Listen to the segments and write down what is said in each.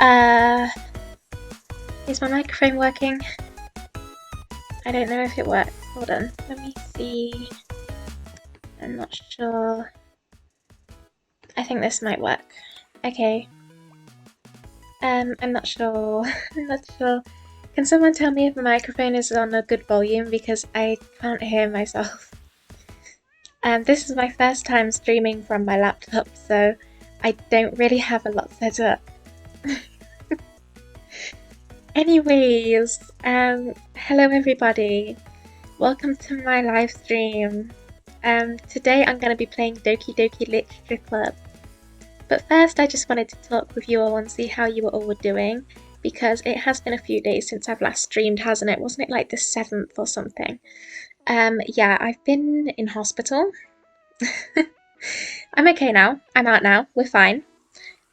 Uh, is my microphone working? I don't know if it works. Hold on, let me see. I'm not sure. I think this might work. Okay. I'm not sure. I'm not sure. Can someone tell me if my microphone is on a good volume because I can't hear myself. This is my first time streaming from my laptop, so I don't really have a lot set up. Anyways, hello everybody. Welcome to my live stream. Today I'm going to be playing Doki Doki Literature Club. But first I just wanted to talk with you all and see how you all were doing, because it has been a few days since I've last streamed, hasn't it? Wasn't it like the 7th or something? Yeah, I've been in hospital. I'm okay now. I'm out now. We're fine.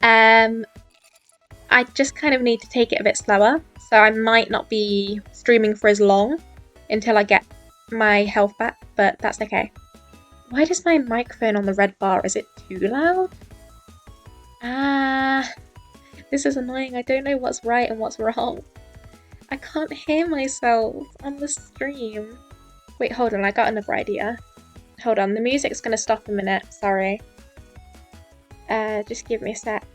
I just kind of need to take it a bit slower, so I might not be streaming for as long until I get my health back, but that's okay. Why does my microphone on the red bar, is it too loud? This is annoying. I don't know what's right and what's wrong. I can't hear myself on the stream. Wait, hold on, I got another idea. Hold on, the music's gonna stop a minute, sorry. Just give me a sec.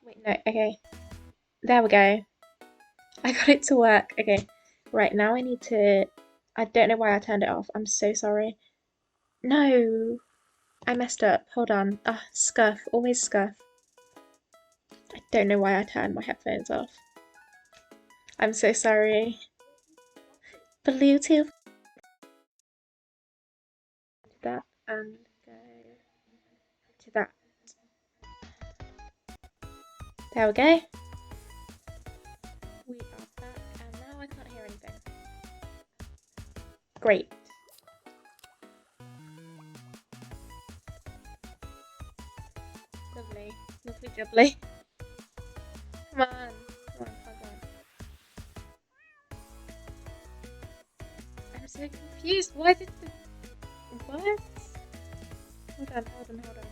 Wait, no, okay. There we go. I got it to work. Okay, right, now I need to... I don't know why I turned it off. I'm so sorry. No! I messed up. Hold on. Ah, scuff. Always scuff. I don't know why I turned my headphones off. I'm so sorry. Bluetooth. That and go to that. There we go. We are back, and now I can't hear anything. Great. Lovely. Lovely jubbly. Come on. Come on, hold on. I'm so confused. Why did the... What? Hold on, hold on, hold on.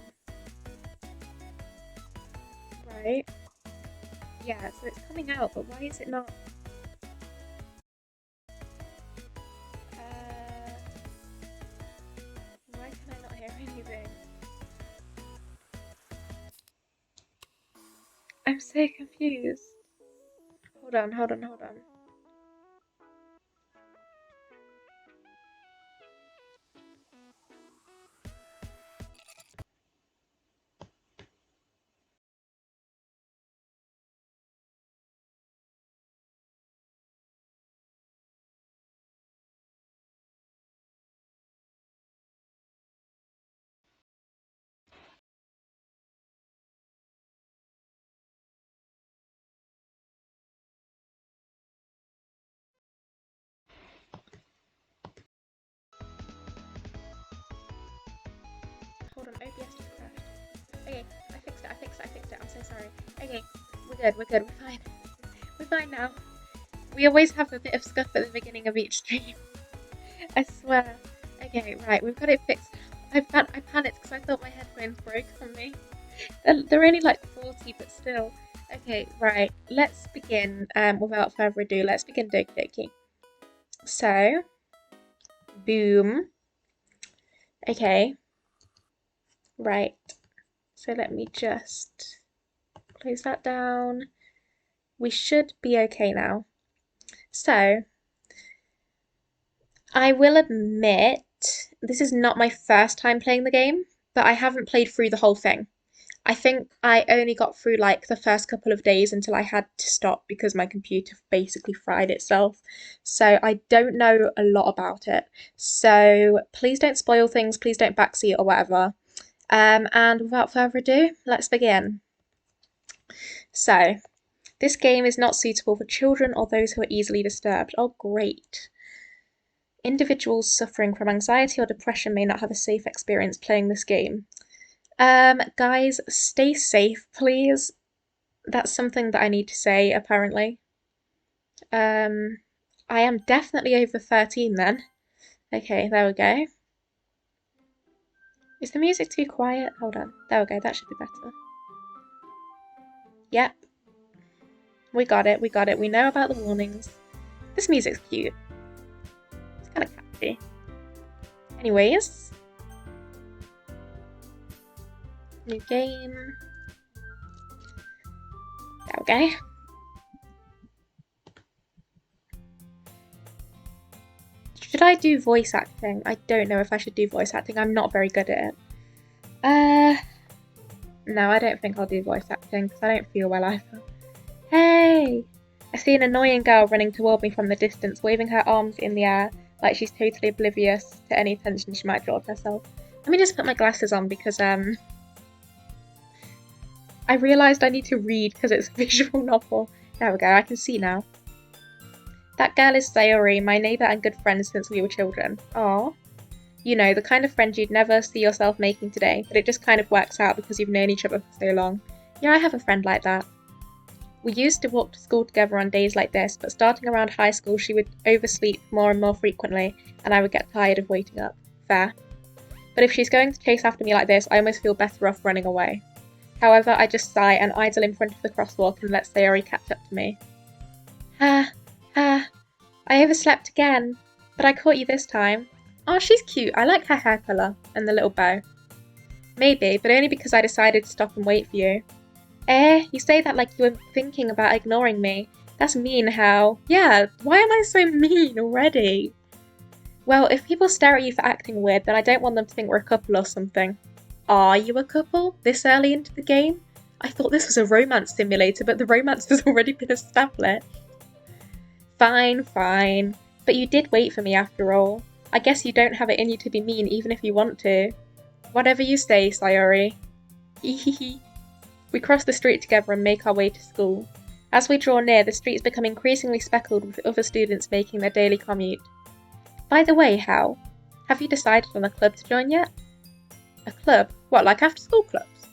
Right. Yeah, so it's coming out, but why is it not? Why can I not hear anything? I'm so confused. Hold on, hold on, hold on. Hold on, OBS just crashed. Okay, I fixed it, I fixed it, I fixed it. I'm so sorry. Okay, we're good, we're good, we're fine. We're fine now. We always have a bit of scuff at the beginning of each stream. I swear. Okay, right, we've got it fixed. I panicked because I thought my headphones broke on me. They're only like 40, but still. Okay, right, let's begin. Without further ado, let's begin Doki Doki. So, boom. Okay, right. So let me just close that down. We should be okay now. So, I will admit, this is not my first time playing the game, but I haven't played through the whole thing. I think I only got through like the first couple of days until I had to stop because my computer basically fried itself. So I don't know a lot about it. So please don't spoil things, please don't backseat or whatever. And without further ado, let's begin. So, this game is not suitable for children or those who are easily disturbed. Oh, great. Individuals suffering from anxiety or depression may not have a safe experience playing this game. Guys, stay safe, please. That's something that I need to say, apparently. I am definitely over 13 then. Okay, there we go. Is the music too quiet? Hold on. There we go. That should be better. Yep. We got it. We got it. We know about the warnings. This music's cute. It's kind of catchy. Anyways. New game. There we go. Should I do voice acting? I don't know if I should do voice acting. I'm not very good at it. No, I don't think I'll do voice acting because I don't feel well either. Hey! I see an annoying girl running toward me from the distance, waving her arms in the air like she's totally oblivious to any attention she might draw to herself. Let me just put my glasses on because I realised I need to read because it's a visual novel. There we go, I can see now. That girl is Sayori, my neighbour and good friend since we were children. Aww. You know, the kind of friend you'd never see yourself making today, but it just kind of works out because you've known each other for so long. Yeah, I have a friend like that. We used to walk to school together on days like this, but starting around high school she would oversleep more and more frequently, and I would get tired of waiting up. Fair. But if she's going to chase after me like this, I almost feel better off running away. However, I just sigh and idle in front of the crosswalk and let Sayori catch up to me. I overslept again, but I caught you this time. Oh, she's cute. I like her hair colour and the little bow. Maybe, but only because I decided to stop and wait for you. You say that like you were thinking about ignoring me. That's mean, how? Yeah, why am I so mean already? Well, if people stare at you for acting weird, then I don't want them to think we're a couple or something. Are you a couple? This early into the game? I thought this was a romance simulator, but the romance has already been established. Fine. But you did wait for me after all. I guess you don't have it in you to be mean even if you want to. Whatever you say, Sayori. Hehehe. We cross the street together and make our way to school. As we draw near, the streets become increasingly speckled with other students making their daily commute. By the way, Hal, have you decided on a club to join yet? A club? What, like after school clubs?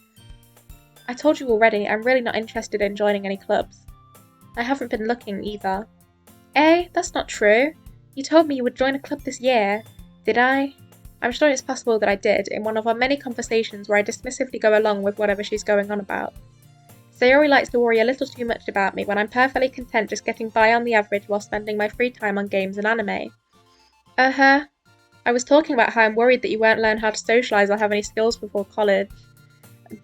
I told you already, I'm really not interested in joining any clubs. I haven't been looking either. That's not true. You told me you would join a club this year. Did I? I'm sure it's possible that I did, in one of our many conversations where I dismissively go along with whatever she's going on about. Sayori likes to worry a little too much about me when I'm perfectly content just getting by on the average while spending my free time on games and anime. I was talking about how I'm worried that you won't learn how to socialise or have any skills before college.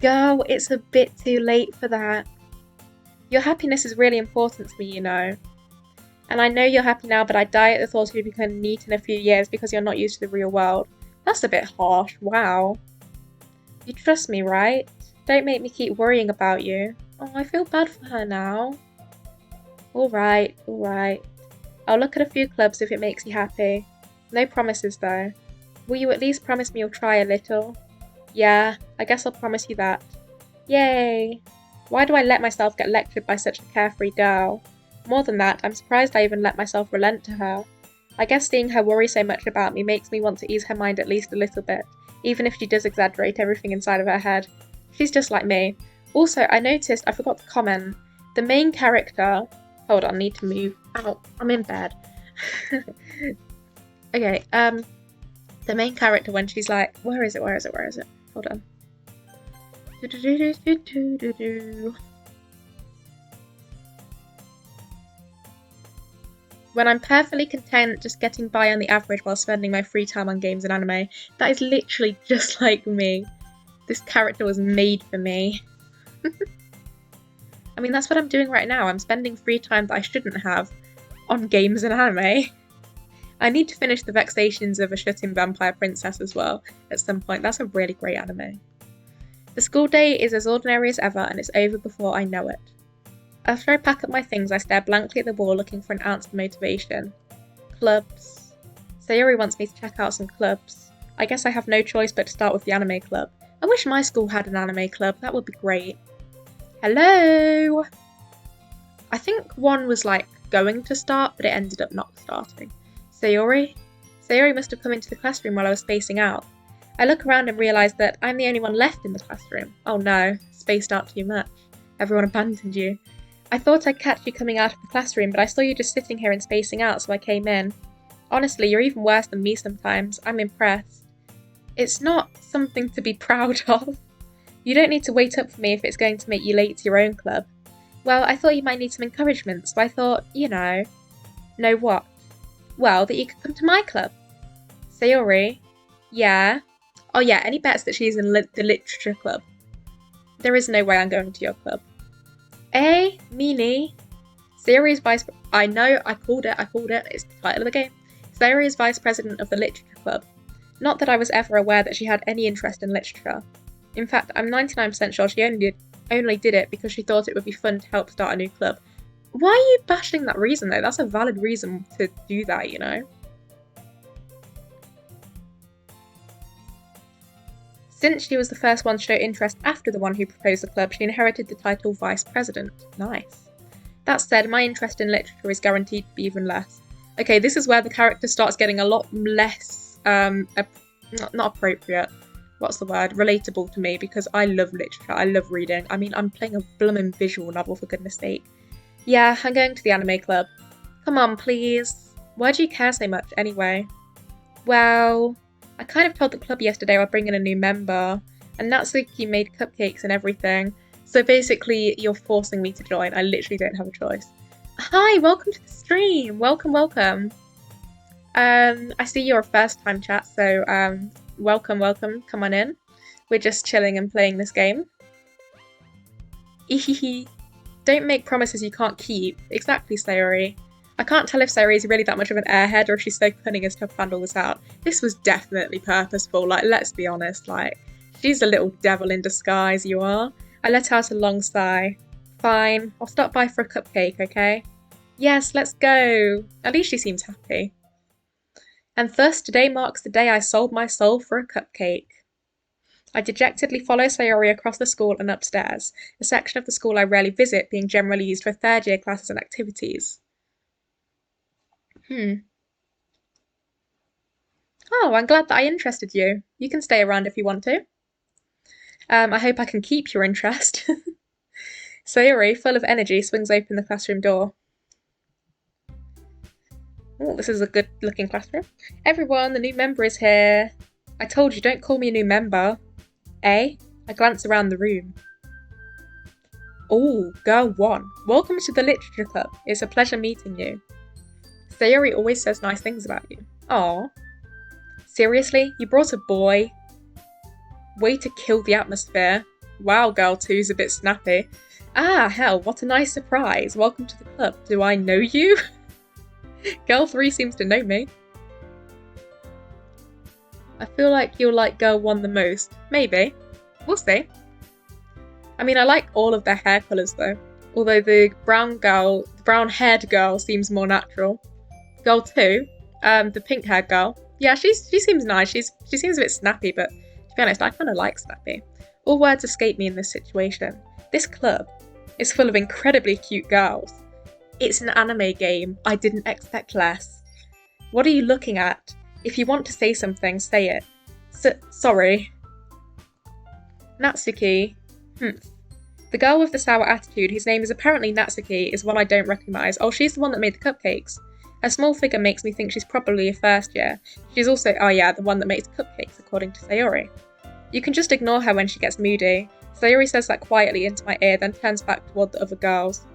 Girl, it's a bit too late for that. Your happiness is really important to me, you know. And I know you're happy now, but I die at the thought of you becoming neat in a few years because you're not used to the real world. That's a bit harsh, wow. You trust me, right? Don't make me keep worrying about you. Oh, I feel bad for her now. Alright. I'll look at a few clubs if it makes you happy. No promises though. Will you at least promise me you'll try a little? Yeah, I guess I'll promise you that. Yay! Why do I let myself get lectured by such a carefree girl? More than that, I'm surprised I even let myself relent to her. I guess seeing her worry so much about me makes me want to ease her mind at least a little bit, even if she does exaggerate everything inside of her head. She's just like me. Also, I noticed, I forgot to comment, the main character... Hold on, need to move. Ow, I'm in bed. Okay, the main character when she's like... Where is it? Hold on. When I'm perfectly content just getting by on the average while spending my free time on games and anime. That is literally just like me. This character was made for me. I mean, that's what I'm doing right now. I'm spending free time that I shouldn't have on games and anime. I need to finish The Vexations of a Shut-In Vampire Princess as well at some point. That's a really great anime. The school day is as ordinary as ever and it's over before I know it. After I pack up my things, I stare blankly at the wall looking for an ounce of motivation. Clubs. Sayori wants me to check out some clubs. I guess I have no choice but to start with the anime club. I wish my school had an anime club, that would be great. Hello? I think one was like going to start, but it ended up not starting. Sayori? Sayori must have come into the classroom while I was spacing out. I look around and realise that I'm the only one left in the classroom. Oh no, spaced out too much. Everyone abandoned you. I thought I'd catch you coming out of the classroom, but I saw you just sitting here and spacing out, so I came in. Honestly, you're even worse than me sometimes. I'm impressed. It's not something to be proud of. You don't need to wait up for me if it's going to make you late to your own club. Well, I thought you might need some encouragement, so I thought, Know what? Well, that you could come to my club. Sayori? Yeah? Oh yeah, any bets that she's in the literature club? There is no way I'm going to your club. Meanie? Sayori is vice... I know, I called it, it's the title of the game. Sayori is vice president of the literature club. Not that I was ever aware that she had any interest in literature. In fact, I'm 99% sure she only did it because she thought it would be fun to help start a new club. Why are you bashing that reason though? That's a valid reason to do that, Since she was the first one to show interest after the one who proposed the club, she inherited the title Vice President. Nice. That said, my interest in literature is guaranteed to be even less. Okay, this is where the character starts getting a lot less, not appropriate. What's the word? Relatable to me, because I love literature, I love reading. I mean, I'm playing a blooming visual novel, for goodness sake. Yeah, I'm going to the anime club. Come on, please. Why do you care so much, anyway? Well, I kind of told the club yesterday I'll bring in a new member, and Natsuki made cupcakes and everything, so basically you're forcing me to join. I literally don't have a choice. Hi, welcome to the stream. Welcome. I see you're a first-time chat, so welcome. Come on in. We're just chilling and playing this game. Ehehe. Don't make promises you can't keep. Exactly, Sayori. I can't tell if Sayori is really that much of an airhead or if she's so cunning as to have planned all this out. This was definitely purposeful, let's be honest, she's a little devil in disguise, you are. I let out a long sigh. Fine, I'll stop by for a cupcake, okay? Yes, let's go. At least she seems happy. And thus today marks the day I sold my soul for a cupcake. I dejectedly follow Sayori across the school and upstairs, a section of the school I rarely visit being generally used for third-year classes and activities. Oh, I'm glad that I interested you. You can stay around if you want to. I hope I can keep your interest. Sayori, full of energy, swings open the classroom door. Oh, this is a good-looking classroom. Everyone, the new member is here. I told you, don't call me a new member. I glance around the room. Oh, girl 1. Welcome to the literature club. It's a pleasure meeting you. Sayori always says nice things about you. Aw. Seriously? You brought a boy? Way to kill the atmosphere. Wow, girl 2's a bit snappy. Ah, hell, what a nice surprise. Welcome to the club. Do I know you? Girl 3 seems to know me. I feel like you'll like girl 1 the most. Maybe. We'll see. I mean, I like all of their hair colours though. Although the brown-haired girl seems more natural. Girl 2, the pink-haired girl. Yeah, she seems nice. She seems a bit snappy, but to be honest, I kind of like snappy. All words escape me in this situation. This club is full of incredibly cute girls. It's an anime game. I didn't expect less. What are you looking at? If you want to say something, say it. Sorry. Natsuki. The girl with the sour attitude, whose name is apparently Natsuki, is one I don't recognise. Oh, she's the one that made the cupcakes. Her small figure makes me think she's probably a first year. She's also, the one that makes cupcakes, according to Sayori. You can just ignore her when she gets moody. Sayori says that quietly into my ear, then turns back toward the other girls.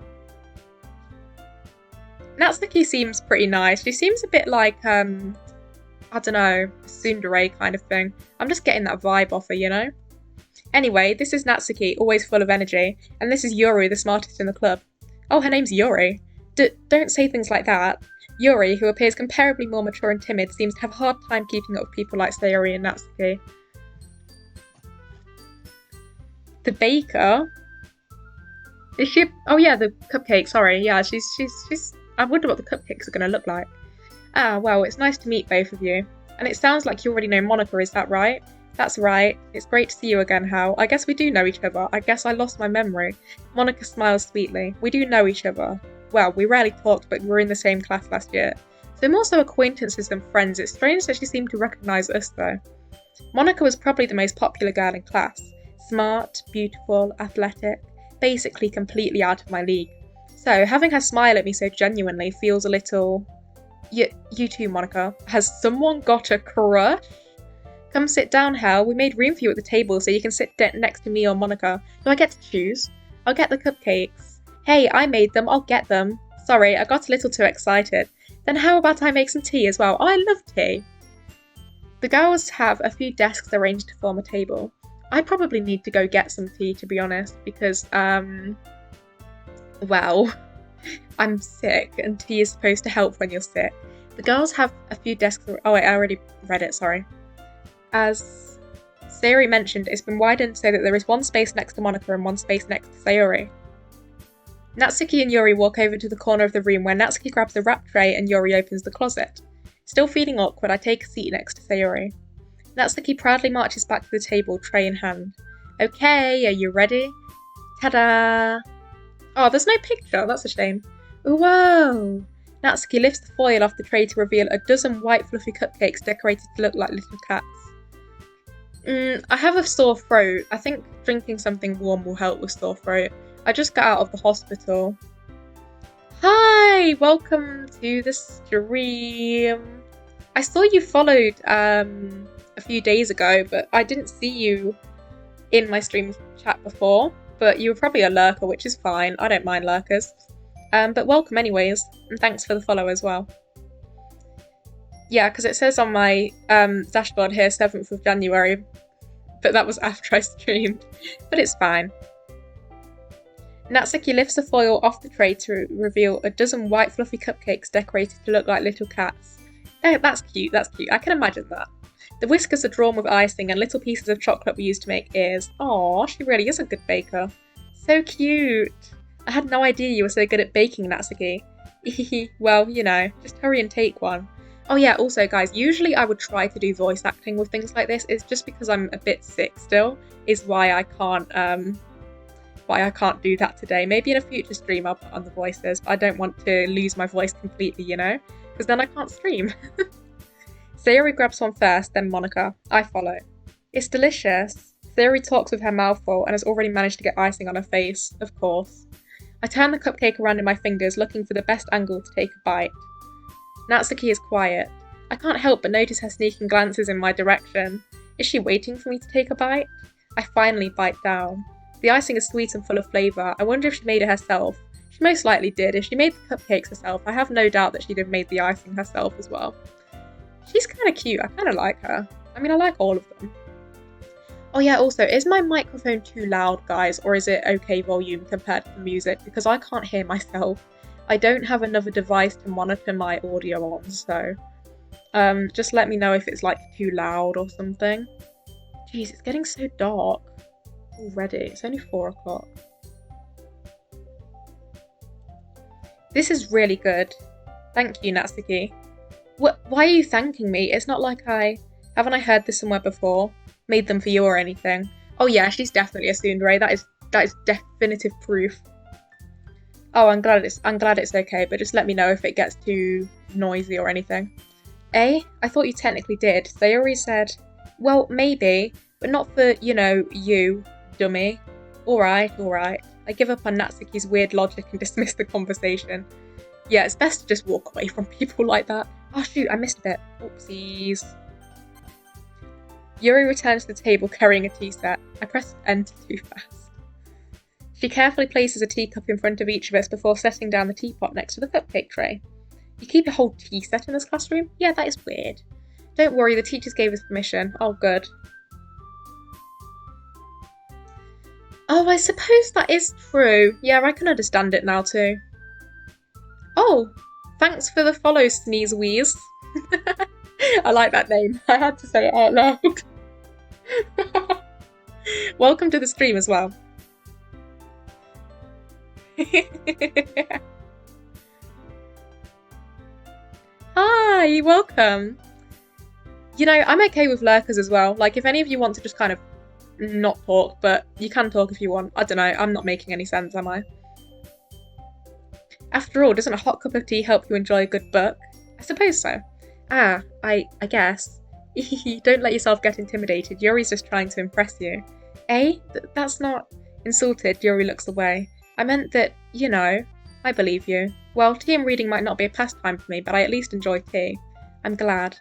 Natsuki seems pretty nice. She seems a bit like, I don't know, tsundere kind of thing. I'm just getting that vibe off her, Anyway, this is Natsuki, always full of energy, and this is Yuri, the smartest in the club. Oh, her name's Yuri. Don't say things like that. Yuri, who appears comparably more mature and timid, seems to have a hard time keeping up with people like Sayori and Natsuki. The baker? Is she? Oh yeah, the cupcake, sorry. Yeah, she's... I wonder what the cupcakes are going to look like. Ah, well, it's nice to meet both of you. And it sounds like you already know Monica, is that right? That's right. It's great to see you again, Hal. I guess we do know each other. I guess I lost my memory. Monica smiles sweetly. We do know each other. Well, we rarely talked, but we were in the same class last year. So more so acquaintances than friends. It's strange that she seemed to recognise us, though. Monica was probably the most popular girl in class. Smart, beautiful, athletic, basically completely out of my league. So, having her smile at me so genuinely feels a little... You too, Monica. Has someone got a crush? Come sit down, Hal. We made room for you at the table so you can sit next to me or Monica. Do I get to choose? I'll get the cupcakes. Hey, I made them. I'll get them. Sorry, I got a little too excited. Then how about I make some tea as well? Oh, I love tea. The girls have a few desks arranged to form a table. I probably need to go get some tea, to be honest, because, well, I'm sick and tea is supposed to help when you're sick. The girls have a few desks. Oh, wait, I already read it, sorry. As Sayori mentioned, it's been widened so that there is one space next to Monica and one space next to Sayori. Natsuki and Yuri walk over to the corner of the room where Natsuki grabs the wrap tray and Yuri opens the closet. Still feeling awkward, I take a seat next to Sayori. Natsuki proudly marches back to the table, tray in hand. Okay, are you ready? Ta-da! Oh, there's no picture, that's a shame. Whoa! Natsuki lifts the foil off the tray to reveal a dozen white fluffy cupcakes decorated to look like little cats. I have a sore throat. I think drinking something warm will help with sore throat. I just got out of the hospital. Hi! Welcome to the stream. I saw you followed a few days ago, but I didn't see you in my stream chat before. But you were probably a lurker, which is fine. I don't mind lurkers. But welcome anyways, and thanks for the follow as well. Yeah, because it says on my dashboard here 7th of January, but that was after I streamed. But it's fine. Natsuki lifts the foil off the tray to reveal a dozen white fluffy cupcakes decorated to look like little cats. Oh, that's cute, that's cute. I can imagine that. The whiskers are drawn with icing and little pieces of chocolate were used to make ears. Aww, she really is a good baker. So cute. I had no idea you were so good at baking, Natsuki. Well, you know, just hurry and take one. Oh yeah, also guys, usually I would try to do voice acting with things like this. It's just because I'm a bit sick still, is why I can't do that today. Maybe in a future stream I'll put on the voices, but I don't want to lose my voice completely, you know? Because then I can't stream. Sayori grabs one first, then Monica. I follow. It's delicious. Sayori talks with her mouth full and has already managed to get icing on her face, of course. I turn the cupcake around in my fingers, looking for the best angle to take a bite. Natsuki is quiet. I can't help but notice her sneaking glances in my direction. Is she waiting for me to take a bite? I finally bite down. The icing is sweet and full of flavour. I wonder if she made it herself. She most likely did. If she made the cupcakes herself, I have no doubt that she'd have made the icing herself as well. She's kind of cute. I kind of like her. I mean, I like all of them. Oh yeah, also, is my microphone too loud, guys, or is it okay volume compared to the music? Because I can't hear myself. I don't have another device to monitor my audio on, so just let me know if it's like too loud or something. Jeez, it's getting so dark already. It's only 4 o'clock. This is really good. Thank you, Natsuki. Why are you thanking me? It's not like haven't I heard this somewhere before? Made them for you or anything. Oh yeah, she's definitely a tsundere. That is definitive proof. Oh, I'm glad it's okay, but just let me know if it gets too noisy or anything. Eh? I thought you technically did. Sayori said, well, maybe, but not for, you know, you, dummy. Alright. I give up on Natsuki's weird logic and dismiss the conversation. Yeah, it's best to just walk away from people like that. Oh shoot, I missed a bit. Oopsies. Yuri returns to the table carrying a tea set. I pressed enter too fast. She carefully places a teacup in front of each of us before setting down the teapot next to the cupcake tray. You keep a whole tea set in this classroom? Yeah, that is weird. Don't worry, the teachers gave us permission. Oh, good. Oh, I suppose that is true. Yeah, I can understand it now too. Oh, thanks for the follow, Sneeze Wheeze. I like that name. I had to say it out loud. Welcome to the stream as well. Hi, welcome. You know, I'm okay with lurkers as well. Like, if any of you want to just kind of not talk, but you can talk if you want. I don't know, I'm not making any sense, am I? After all, doesn't a hot cup of tea help you enjoy a good book? I suppose so. Ah, I guess. Don't let yourself get intimidated. Yuri's just trying to impress you. Eh? That's not... Insulted, Yuri looks away. I meant that, you know, I believe you. Well, tea and reading might not be a pastime for me, but I at least enjoy tea. I'm glad.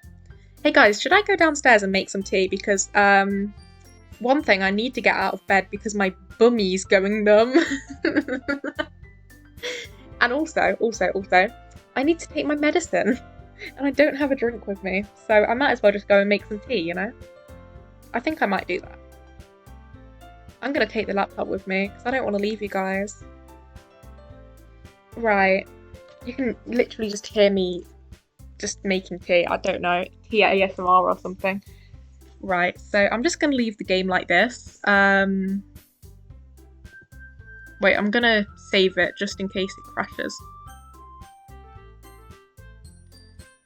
Hey guys, should I go downstairs and make some tea? Because one thing, I need to get out of bed because my bummy's going numb. And also, I need to take my medicine. And I don't have a drink with me. So I might as well just go and make some tea, you know? I think I might do that. I'm gonna take the laptop with me because I don't want to leave you guys. Right. You can literally just hear me just making tea. I don't know, tea ASMR or something. Right, so I'm just gonna leave the game like this. Wait, I'm gonna save it just in case it crashes.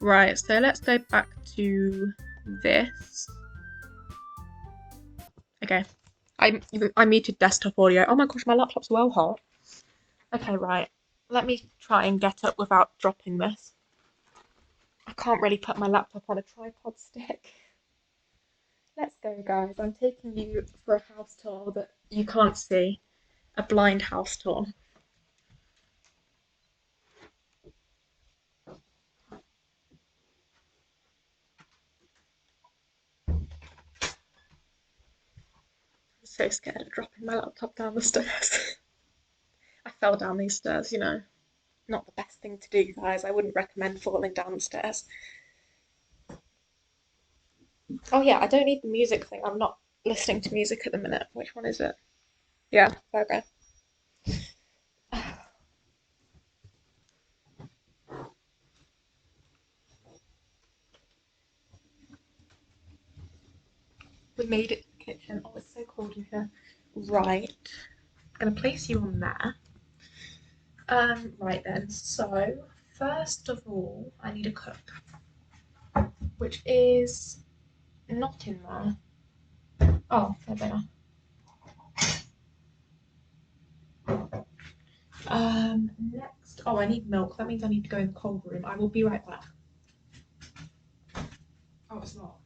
Right, so let's go back to this. Okay, I muted desktop audio. Oh my gosh, my laptop's well hot. Okay, right. Let me try and get up without dropping this. I can't really put my laptop on a tripod stick. Let's go, guys. I'm taking you for a house tour that you can't see. A blind house tour. I'm so scared of dropping my laptop down the stairs. I fell down these stairs, you know. Not the best thing to do, guys. I wouldn't recommend falling down the stairs. Oh yeah, I don't need the music thing. I'm not listening to music at the minute. Which one is it? Yeah, okay. We made it to the kitchen. Oh, it's so cold in here. Right. I'm gonna place you on there. Right then. So first of all, I need a cook, which is not in there. Oh, there they are. Next. Oh, I need milk. That means I need to go in the cold room. I will be right back. Oh, it's not.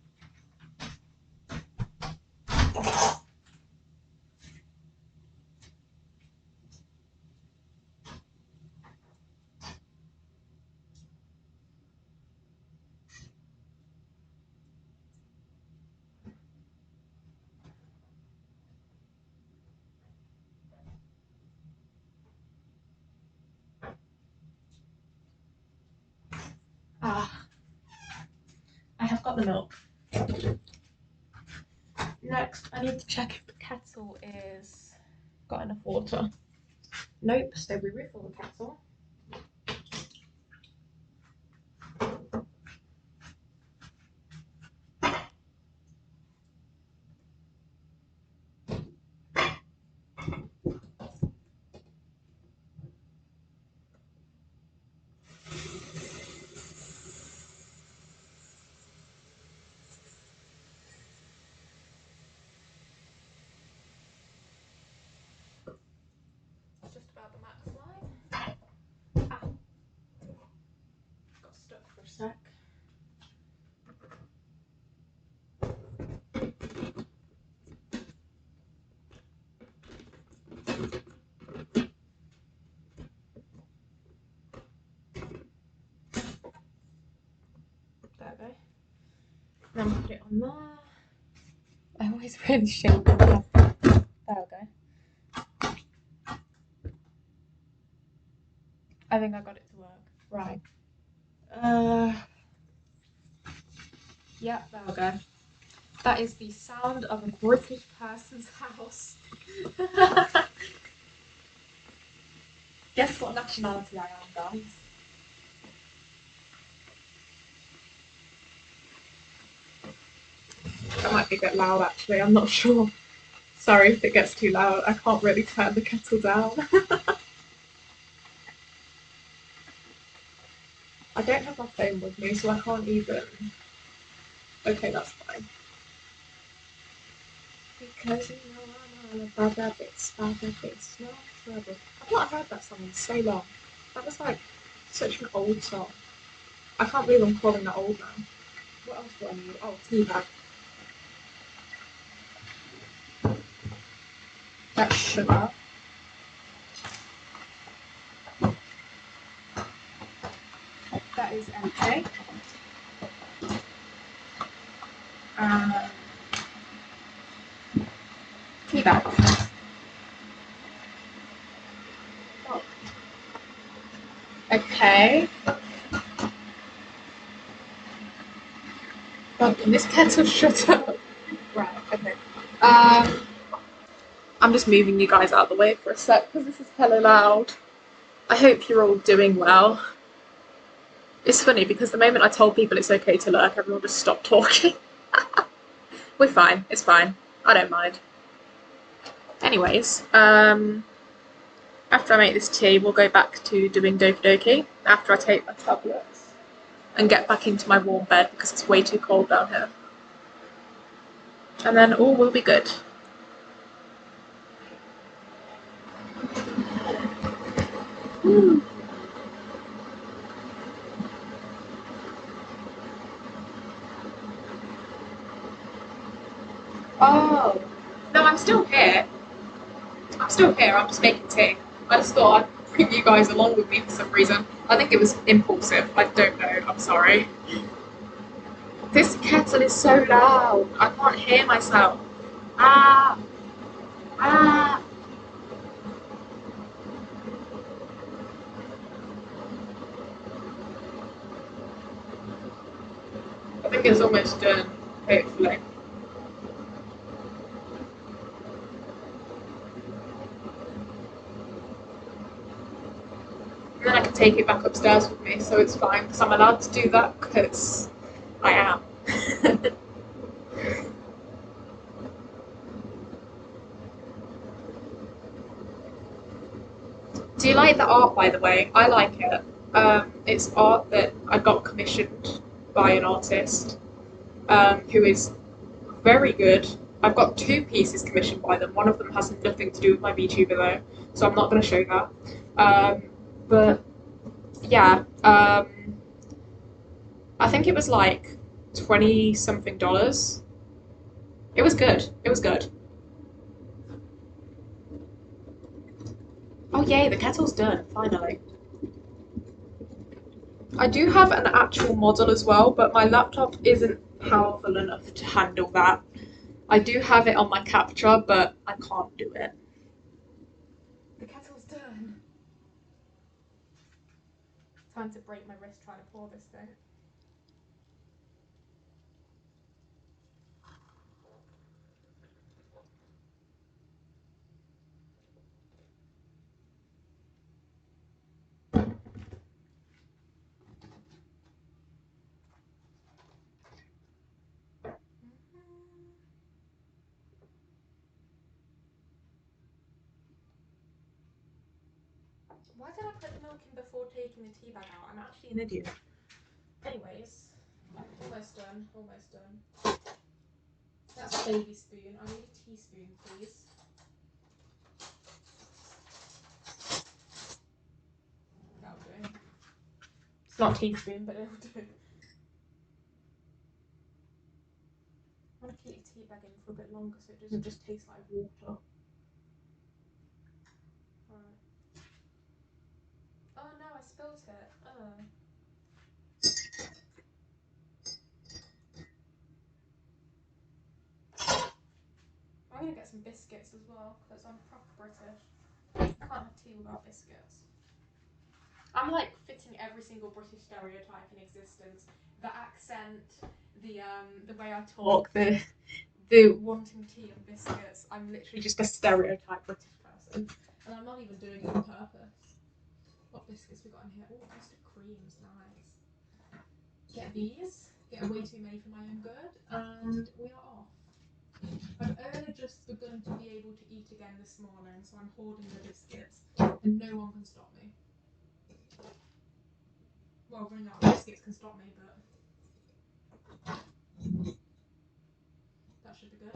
Ah, I have got the milk. Next, I need to check if the kettle is got enough water. Nope, so we refill the kettle. Just about the max line. Ah, got stuck for a sec. There we go. Then put it on there. I always really shake the kettle. There we go. I think I got it to work. Right. Yeah, there we go. That is the sound of a British person's house. Guess what nationality I am, guys? That might be a bit loud actually, I'm not sure. Sorry if it gets too loud, I can't really turn the kettle down. I don't have my phone with me, so I can't even. Okay, that's fine. Because you know I'm all about this, no trouble. I've not heard that song in so long. That was like such an old song. I can't believe I'm calling that old now. What else do I need? Oh, tea bag. That's sugar. That is empty. Um, tea bag. Oh. Okay. God, can this kettle shut up? Right, okay. I'm just moving you guys out of the way for a sec because this is hella loud. I hope you're all doing well. It's funny because the moment I told people it's okay to lurk, everyone just stopped talking. We're fine. It's fine. I don't mind. Anyways, after I make this tea, we'll go back to doing Doki Doki after I take my tablets and get back into my warm bed because it's way too cold down here. And then all will be good. Oh, no, I'm still here. I'm still here. I'm just making tea. I just thought I'd bring you guys along with me for some reason. I think it was impulsive. I don't know. I'm sorry. This kettle is so loud. I can't hear myself. Ah, ah. I think it's almost done, hopefully. And then I can take it back upstairs with me, so it's fine, because I'm allowed to do that, because I am. Do you like the art, by the way? I like it. It's art that I got commissioned by an artist who is very good. I've got two pieces commissioned by them. One of them has nothing to do with my VTuber though, so I'm not going to show that. But yeah, I think it was like 20 something dollars. It was good. It was good. Oh yay, the kettle's done, finally. I do have an actual model as well, but my laptop isn't powerful enough to handle that. I do have it on my capture, but I can't do it. The kettle's done. Time to break my wrist trying to pour this thing. Why did I put the milk in before taking the tea bag out? I'm actually an idiot. Anyways, almost done, almost done. That's a baby spoon. I need a teaspoon, please. That'll do. It's not a teaspoon, but it'll do. I want to keep the tea bag in for a bit longer so it doesn't just taste like water. Right. Oh no, I spilled it. Oh. I'm gonna get some biscuits as well because I'm proper British. I can't have tea without biscuits. I'm like fitting every single British stereotype in existence. The accent, the way I talk, the wanting tea and biscuits. I'm literally just a stereotype British person, and I'm not even doing it on purpose. What biscuits we got in here? Oh, custard cream's nice. Get these. Get way too many for my own good, and we are off. I've only just begun to be able to eat again this morning, so I'm hoarding the biscuits, and no one can stop me. Well, running out of biscuits can stop me, but that should be good.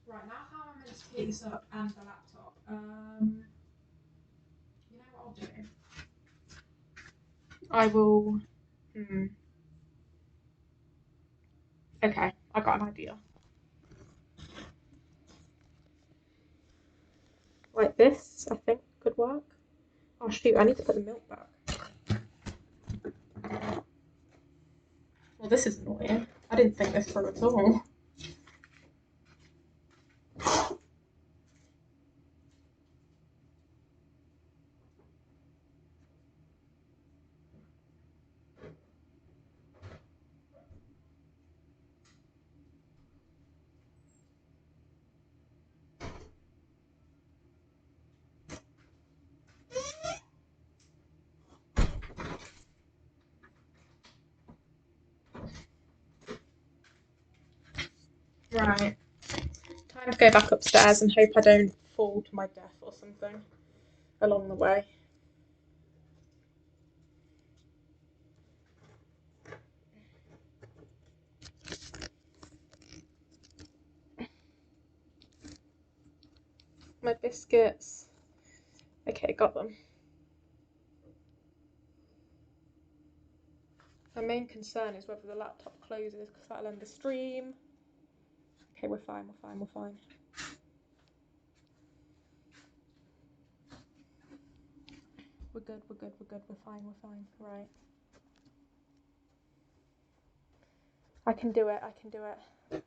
Right, now how am I meant to pick this up and the laptop? You know what I'll do? I will. Okay, I got an idea. Like this, I think could work. Oh shoot, I need to put the milk back. Well, this is annoying. I didn't think this through at all. Right. Time to go back upstairs and hope I don't fall to my death or something along the way. My biscuits. Okay, got them. My main concern is whether the laptop closes because that'll end the stream. Okay, we're fine, we're fine, we're fine. We're good, we're good, we're good, we're fine, we're fine. Right. I can do it, I can do it.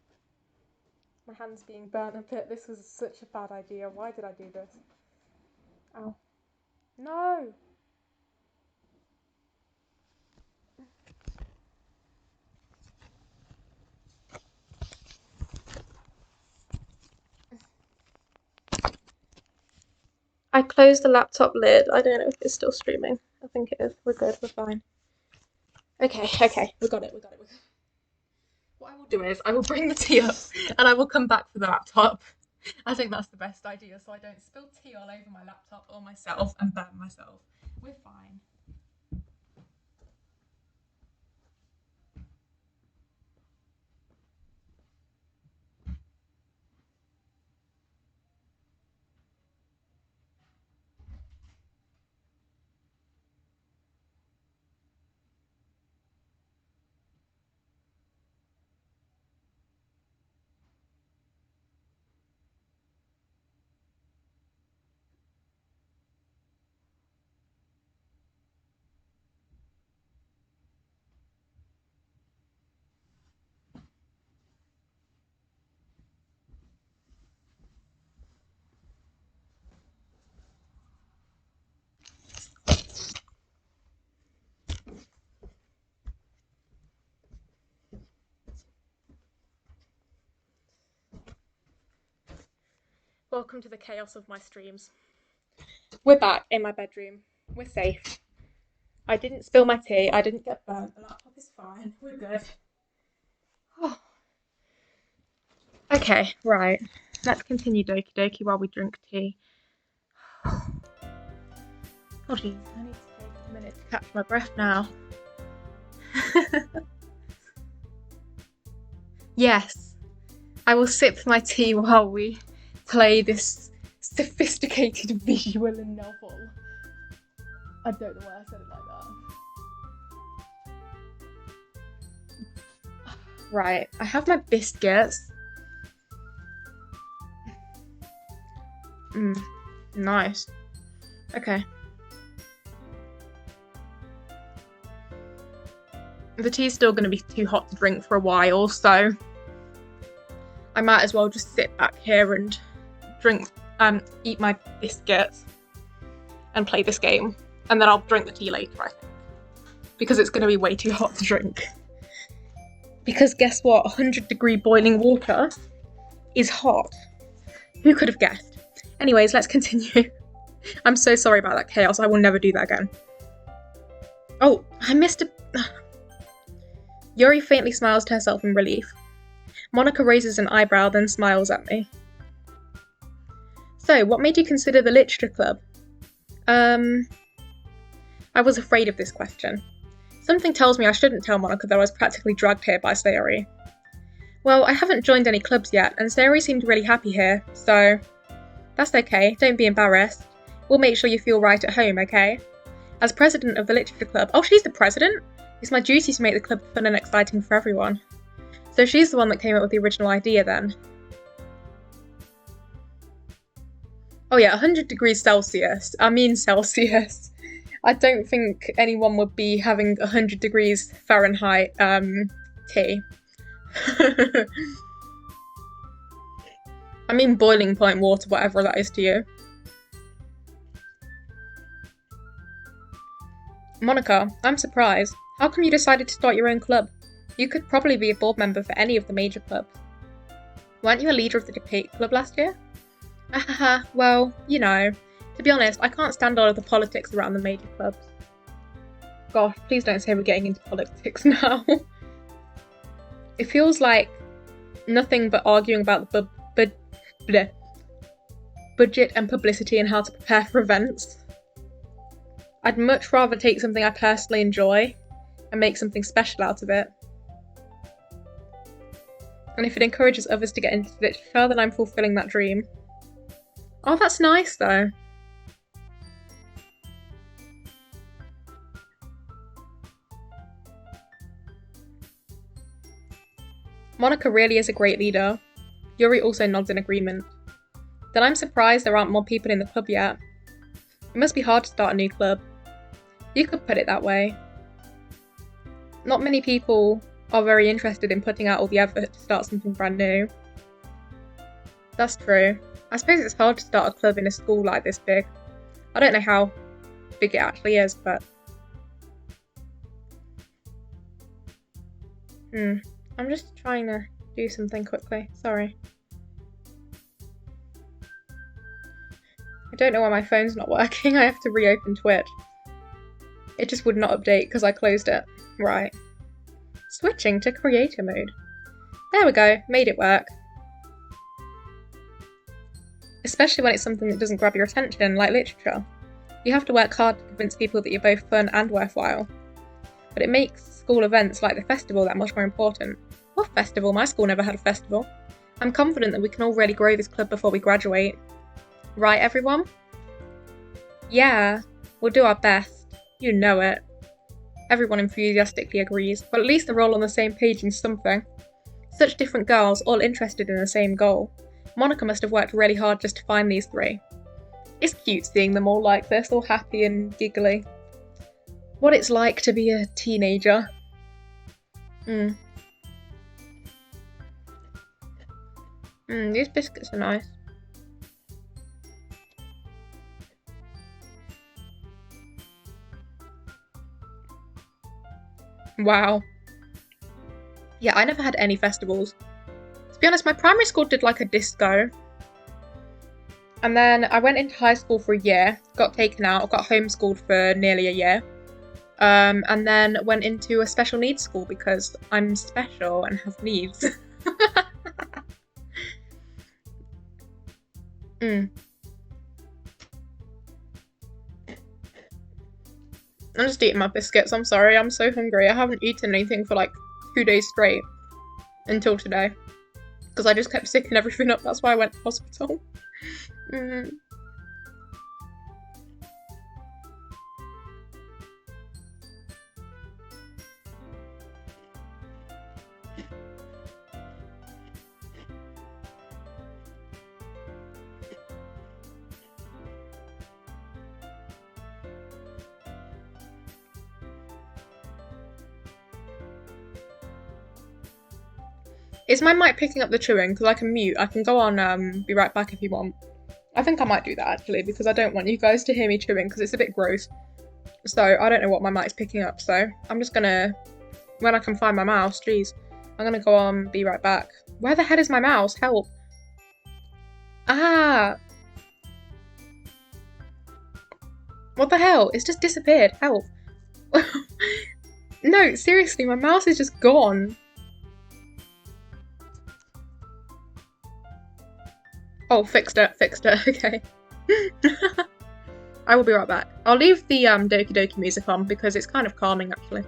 My hand's being burnt a bit. This was such a bad idea. Why did I do this? Ow. No! I closed the laptop lid. I don't know if it's still streaming. I think it is. We're good, we're fine. Okay, we got it, we got it. What I will do is I will bring the tea up and I will come back for the laptop. I think that's the best idea so I don't spill tea all over my laptop or myself and burn myself. We're fine. Welcome to the chaos of my streams. We're back in my bedroom. We're safe. I didn't spill my tea. I didn't get burnt. The laptop is fine. We're good. Oh. Okay, right. Let's continue Doki Doki while we drink tea. Oh, geez. I need to take a minute to catch my breath now. Yes. I will sip my tea while we play this sophisticated visual novel. I don't know why I said it like that. Right, I have my biscuits. Nice. Okay. The tea's still going to be too hot to drink for a while, so I might as well just sit back here and drink, eat my biscuits and play this game. And then I'll drink the tea later, I think. Because it's going to be way too hot to drink. Because guess what? 100-degree boiling water is hot. Who could have guessed? Anyways, let's continue. I'm so sorry about that chaos. I will never do that again. Oh, I missed a... Yuri faintly smiles to herself in relief. Monica raises an eyebrow, then smiles at me. So, what made you consider the literature club? I was afraid of this question. Something tells me I shouldn't tell Monica that I was practically dragged here by Sayori. Well, I haven't joined any clubs yet, and Sayori seemed really happy here, so... That's okay, don't be embarrassed. We'll make sure you feel right at home, okay? As president of the literature club... Oh, she's the president? It's my duty to make the club fun and exciting for everyone. So she's the one that came up with the original idea then. Oh yeah, 100 degrees Celsius. I mean Celsius. I don't think anyone would be having 100 degrees Fahrenheit tea. I mean boiling point water, whatever that is to you. Monica, I'm surprised. How come you decided to start your own club? You could probably be a board member for any of the major clubs. Weren't you a leader of the debate club last year? Ahaha, well, you know. To be honest, I can't stand all of the politics around the major clubs. Gosh, please don't say we're getting into politics now. It feels like nothing but arguing about the budget and publicity and how to prepare for events. I'd much rather take something I personally enjoy and make something special out of it. And if it encourages others to get into literature, then I'm fulfilling that dream. Oh, that's nice though. Monica really is a great leader. Yuri also nods in agreement. Then I'm surprised there aren't more people in the club yet. It must be hard to start a new club. You could put it that way. Not many people are very interested in putting out all the effort to start something brand new. That's true. I suppose it's hard to start a club in a school like this big. I don't know how big it actually is, but... I'm just trying to do something quickly. Sorry. I don't know why my phone's not working. I have to reopen Twitch. It just would not update because I closed it. Right. Switching to creator mode. There we go. Made it work. Especially when it's something that doesn't grab your attention, like literature. You have to work hard to convince people that you're both fun and worthwhile. But it makes school events like the festival that much more important. What festival? My school never had a festival. I'm confident that we can all really grow this club before we graduate. Right, everyone? Yeah, we'll do our best. You know it. Everyone enthusiastically agrees, but at least they're all on the same page in something. Such different girls, all interested in the same goal. Monica must have worked really hard just to find these three. It's cute seeing them all like this, all happy and giggly. What it's like to be a teenager. These biscuits are nice. Wow. Yeah, I never had any festivals. To be honest, my primary school did like a disco. And then I went into high school for a year, got taken out, got homeschooled for nearly a year. And then went into a special needs school because I'm special and have needs. I'm just eating my biscuits, I'm sorry, I'm so hungry. I haven't eaten anything for like 2 days straight until today. Because I just kept sicking everything up, that's why I went to hospital. Is my mic picking up the chewing? Because I can mute. I can go on be right back if you want. I think I might do that actually because I don't want you guys to hear me chewing because it's a bit gross. So I don't know what my mic's picking up. So I'm just gonna, when I can find my mouse, jeez. I'm gonna go on, be right back. Where the hell is my mouse? Help. Ah. What the hell? It's just disappeared. Help. No, seriously, my mouse is just gone. Oh, fixed it, okay. I will be right back. I'll leave the Doki Doki music on because it's kind of calming actually.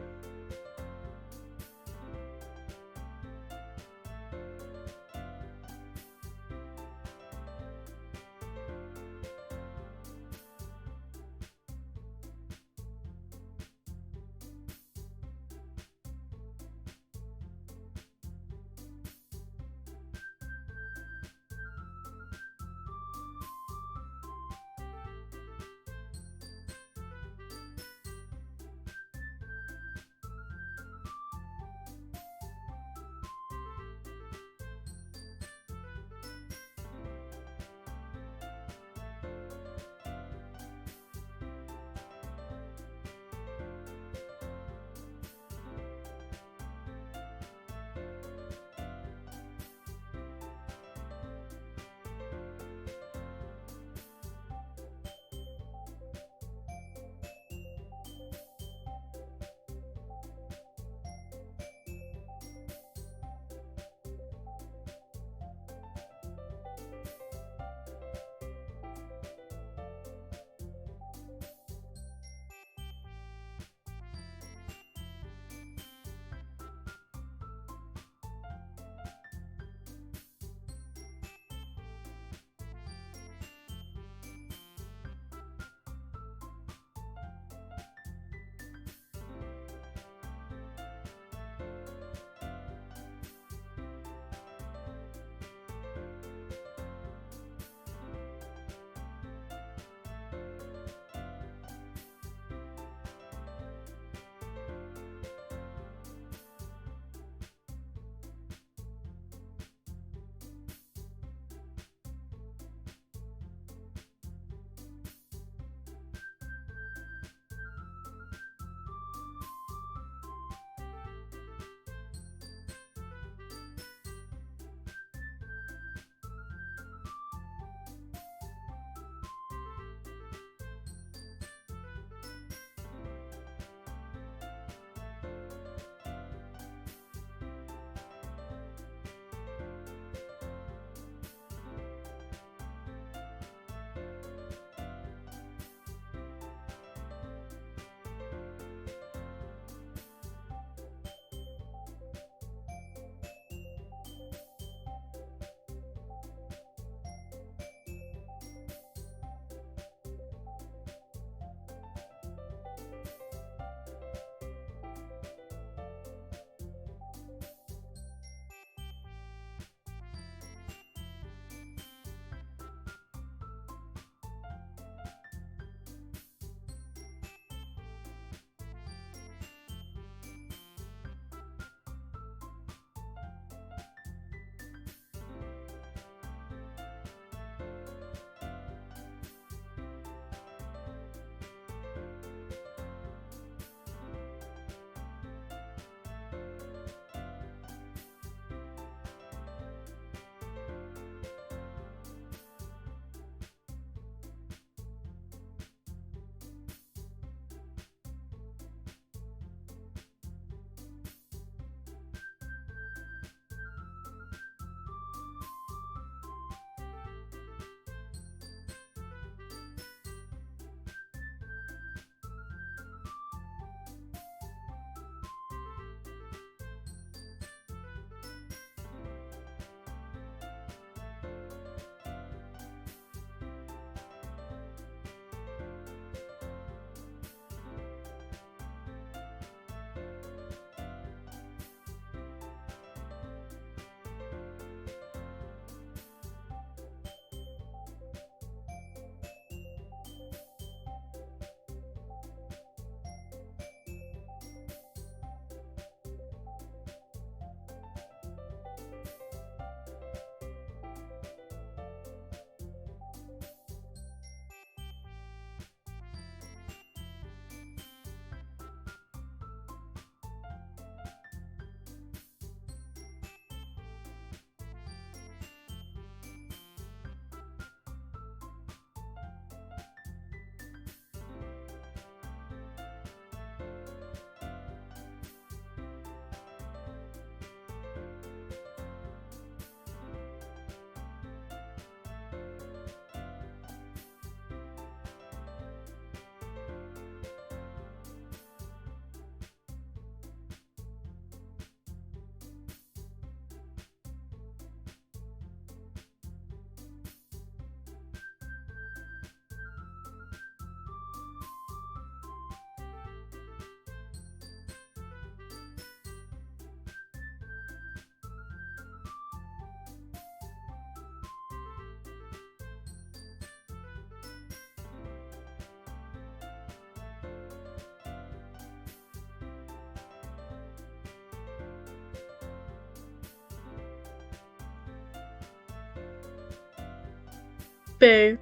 Boo.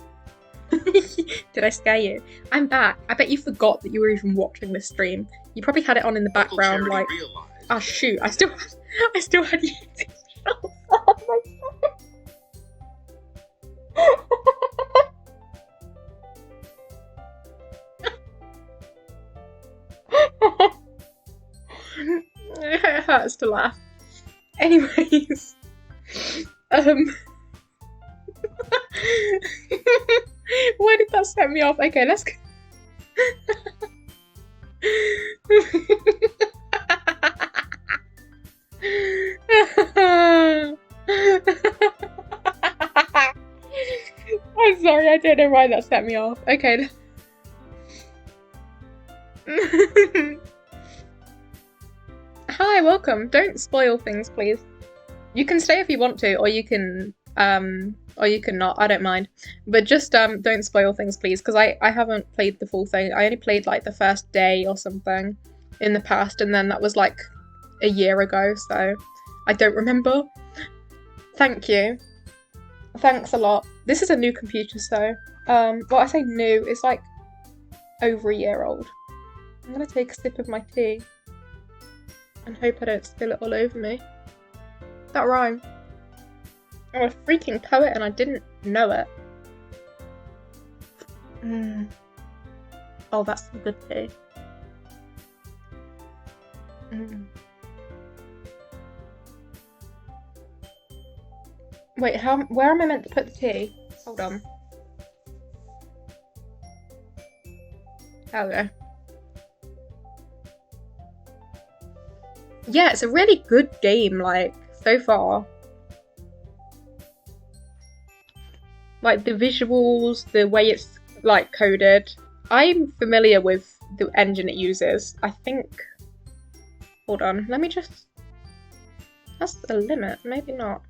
Did I scare you? I'm back. I bet you forgot that you were even watching this stream. You probably had it on in the background, like, oh shoot, I still had you. It hurts to laugh. Anyways, why did that set me off? Okay, let's go. I'm sorry, I don't know why that set me off. Okay. Hi, welcome. Don't spoil things, please. You can stay if you want to, or you can not. I don't mind. But just don't spoil things, please, because I haven't played the full thing. I only played like the first day or something in the past, and then that was like a year ago, so I don't remember. Thank you. Thanks a lot. This is a new computer, so well, I say new, it's like over a year old. I'm gonna take a sip of my tea and hope I don't spill it all over me. That rhyme. I'm a freaking poet and I didn't know it. Oh, that's some good tea. Wait, where am I meant to put the tea? Hold on. There we go. Yeah, it's a really good game, like, so far. Like, the visuals, the way it's, like, coded. I'm familiar with the engine it uses. I think... Hold on, let me just... That's a limit, maybe not.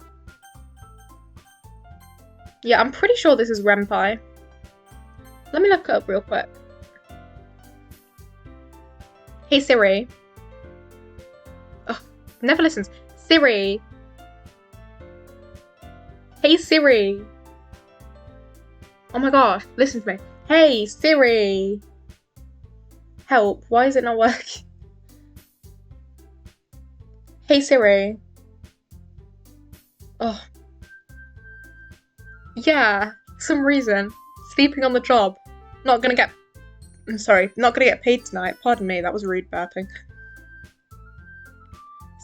Yeah, I'm pretty sure this is Ren'Py. Let me look it up real quick. Hey Siri. Oh, never listens. Siri. Hey Siri. Oh my gosh, listen to me. Hey Siri. Help, why is it not working? Hey Siri. Oh. Yeah, for some reason. Sleeping on the job. Not gonna get paid tonight. Pardon me, that was rude burping.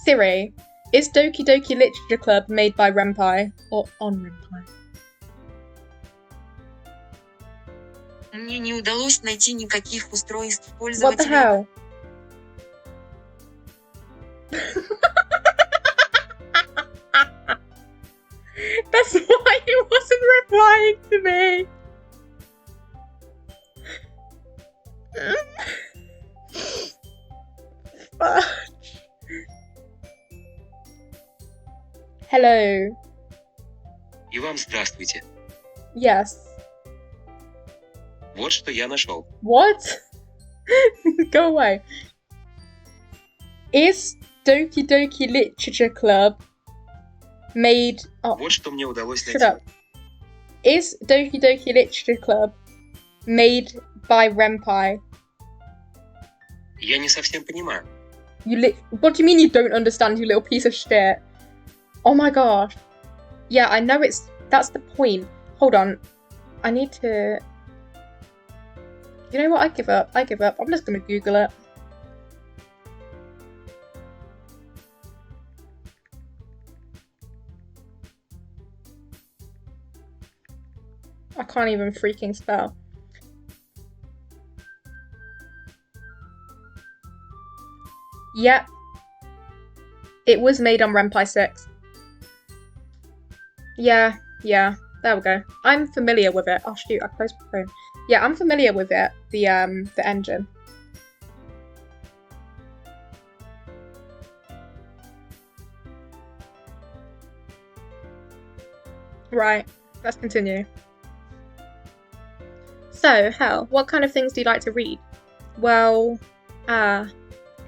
Siri, is Doki Doki Literature Club made by Ren'Py or on Ren'Py? Мне не удалось найти никаких устройств пользователя. What the hell? That's why he wasn't replying to me. Hello. И вам здравствуйте. Yes. Вот что я нашел. What? Go away. Is Doki Doki Literature Club made... Oh, вот что мне удалось shut найти. up. Is Doki Doki Literature Club made by Ren'Py? Я не совсем понимаю. What do you mean you don't understand, you little piece of shit? Oh my gosh. Yeah, I know that's the point. Hold on. I need to... You know what? I give up. I'm just gonna Google it. I can't even freaking spell. Yep. It was made on Ren'Py 6. Yeah, there we go. I'm familiar with it. Oh shoot, I closed my phone. Yeah, I'm familiar with it, the engine. Right, let's continue. So, Hel, what kind of things do you like to read? Well,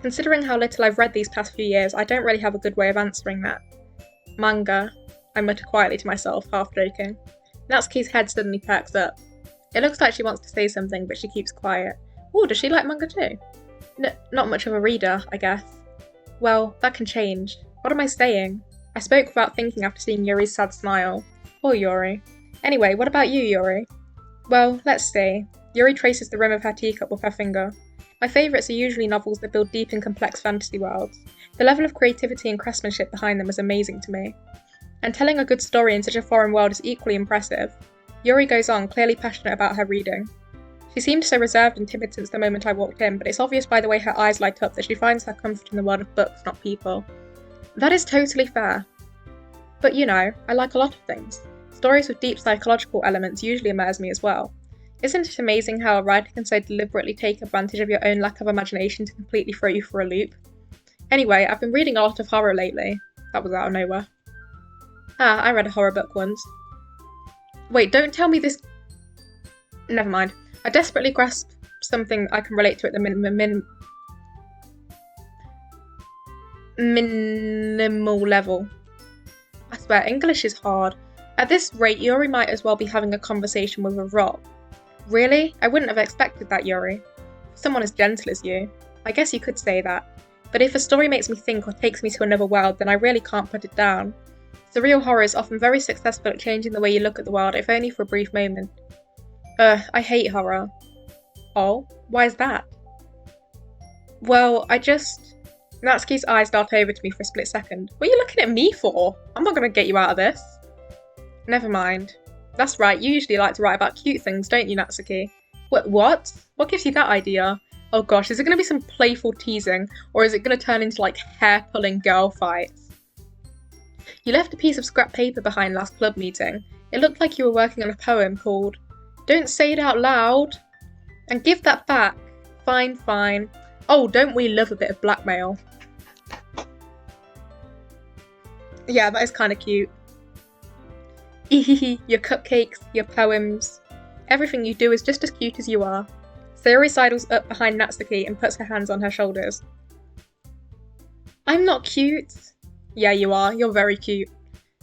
considering how little I've read these past few years, I don't really have a good way of answering that. Manga, I mutter quietly to myself, half joking. Natsuki's head suddenly perks up. It looks like she wants to say something, but she keeps quiet. Oh, does she like manga too? Not much of a reader, I guess. Well, that can change. What am I saying? I spoke without thinking after seeing Yuri's sad smile. Poor Yuri. Anyway, what about you, Yuri? Well, let's see. Yuri traces the rim of her teacup with her finger. My favourites are usually novels that build deep and complex fantasy worlds. The level of creativity and craftsmanship behind them is amazing to me. And telling a good story in such a foreign world is equally impressive. Yuri goes on, clearly passionate about her reading. She seemed so reserved and timid since the moment I walked in, but it's obvious by the way her eyes light up that she finds her comfort in the world of books, not people. That is totally fair. But you know, I like a lot of things. Stories with deep psychological elements usually immerse me as well. Isn't it amazing how a writer can so deliberately take advantage of your own lack of imagination to completely throw you for a loop? Anyway, I've been reading a lot of horror lately. That was out of nowhere. Ah, I read a horror book once. Wait, don't tell me this... Never mind. I desperately grasp something I can relate to at the minimal level. I swear, English is hard. At this rate, Yuri might as well be having a conversation with a rock. Really? I wouldn't have expected that, Yuri. Someone as gentle as you. I guess you could say that. But if a story makes me think or takes me to another world, then I really can't put it down. Surreal horror is often very successful at changing the way you look at the world, if only for a brief moment. I hate horror. Oh? Why is that? Well, Natsuki's eyes dart over to me for a split second. What are you looking at me for? I'm not going to get you out of this. Never mind. That's right, you usually like to write about cute things, don't you, Natsuki? What? What gives you that idea? Oh gosh, is it going to be some playful teasing, or is it going to turn into like hair-pulling girl fights? You left a piece of scrap paper behind last club meeting. It looked like you were working on a poem called Don't Say It Out Loud. And give that back. Fine. Oh, don't we love a bit of blackmail? Yeah, that is kind of cute. Your cupcakes, your poems. Everything you do is just as cute as you are. Sayori sidles up behind Natsuki and puts her hands on her shoulders. I'm not cute. Yeah, you are. You're very cute.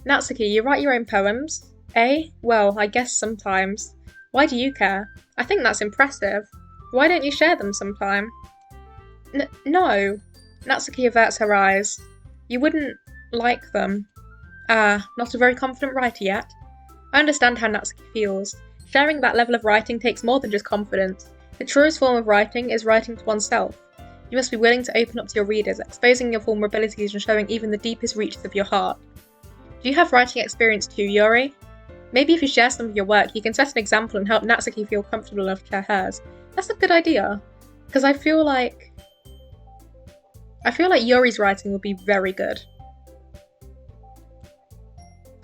Natsuki, you write your own poems? Eh? Well, I guess sometimes. Why do you care? I think that's impressive. Why don't you share them sometime? No. Natsuki averts her eyes. You wouldn't like them. Ah, not a very confident writer yet. I understand how Natsuki feels. Sharing that level of writing takes more than just confidence. The truest form of writing is writing to oneself. You must be willing to open up to your readers, exposing your vulnerabilities and showing even the deepest reaches of your heart. Do you have writing experience too, Yuri? Maybe if you share some of your work, you can set an example and help Natsuki feel comfortable enough to share hers. That's a good idea. Because I feel like Yuri's writing would be very good.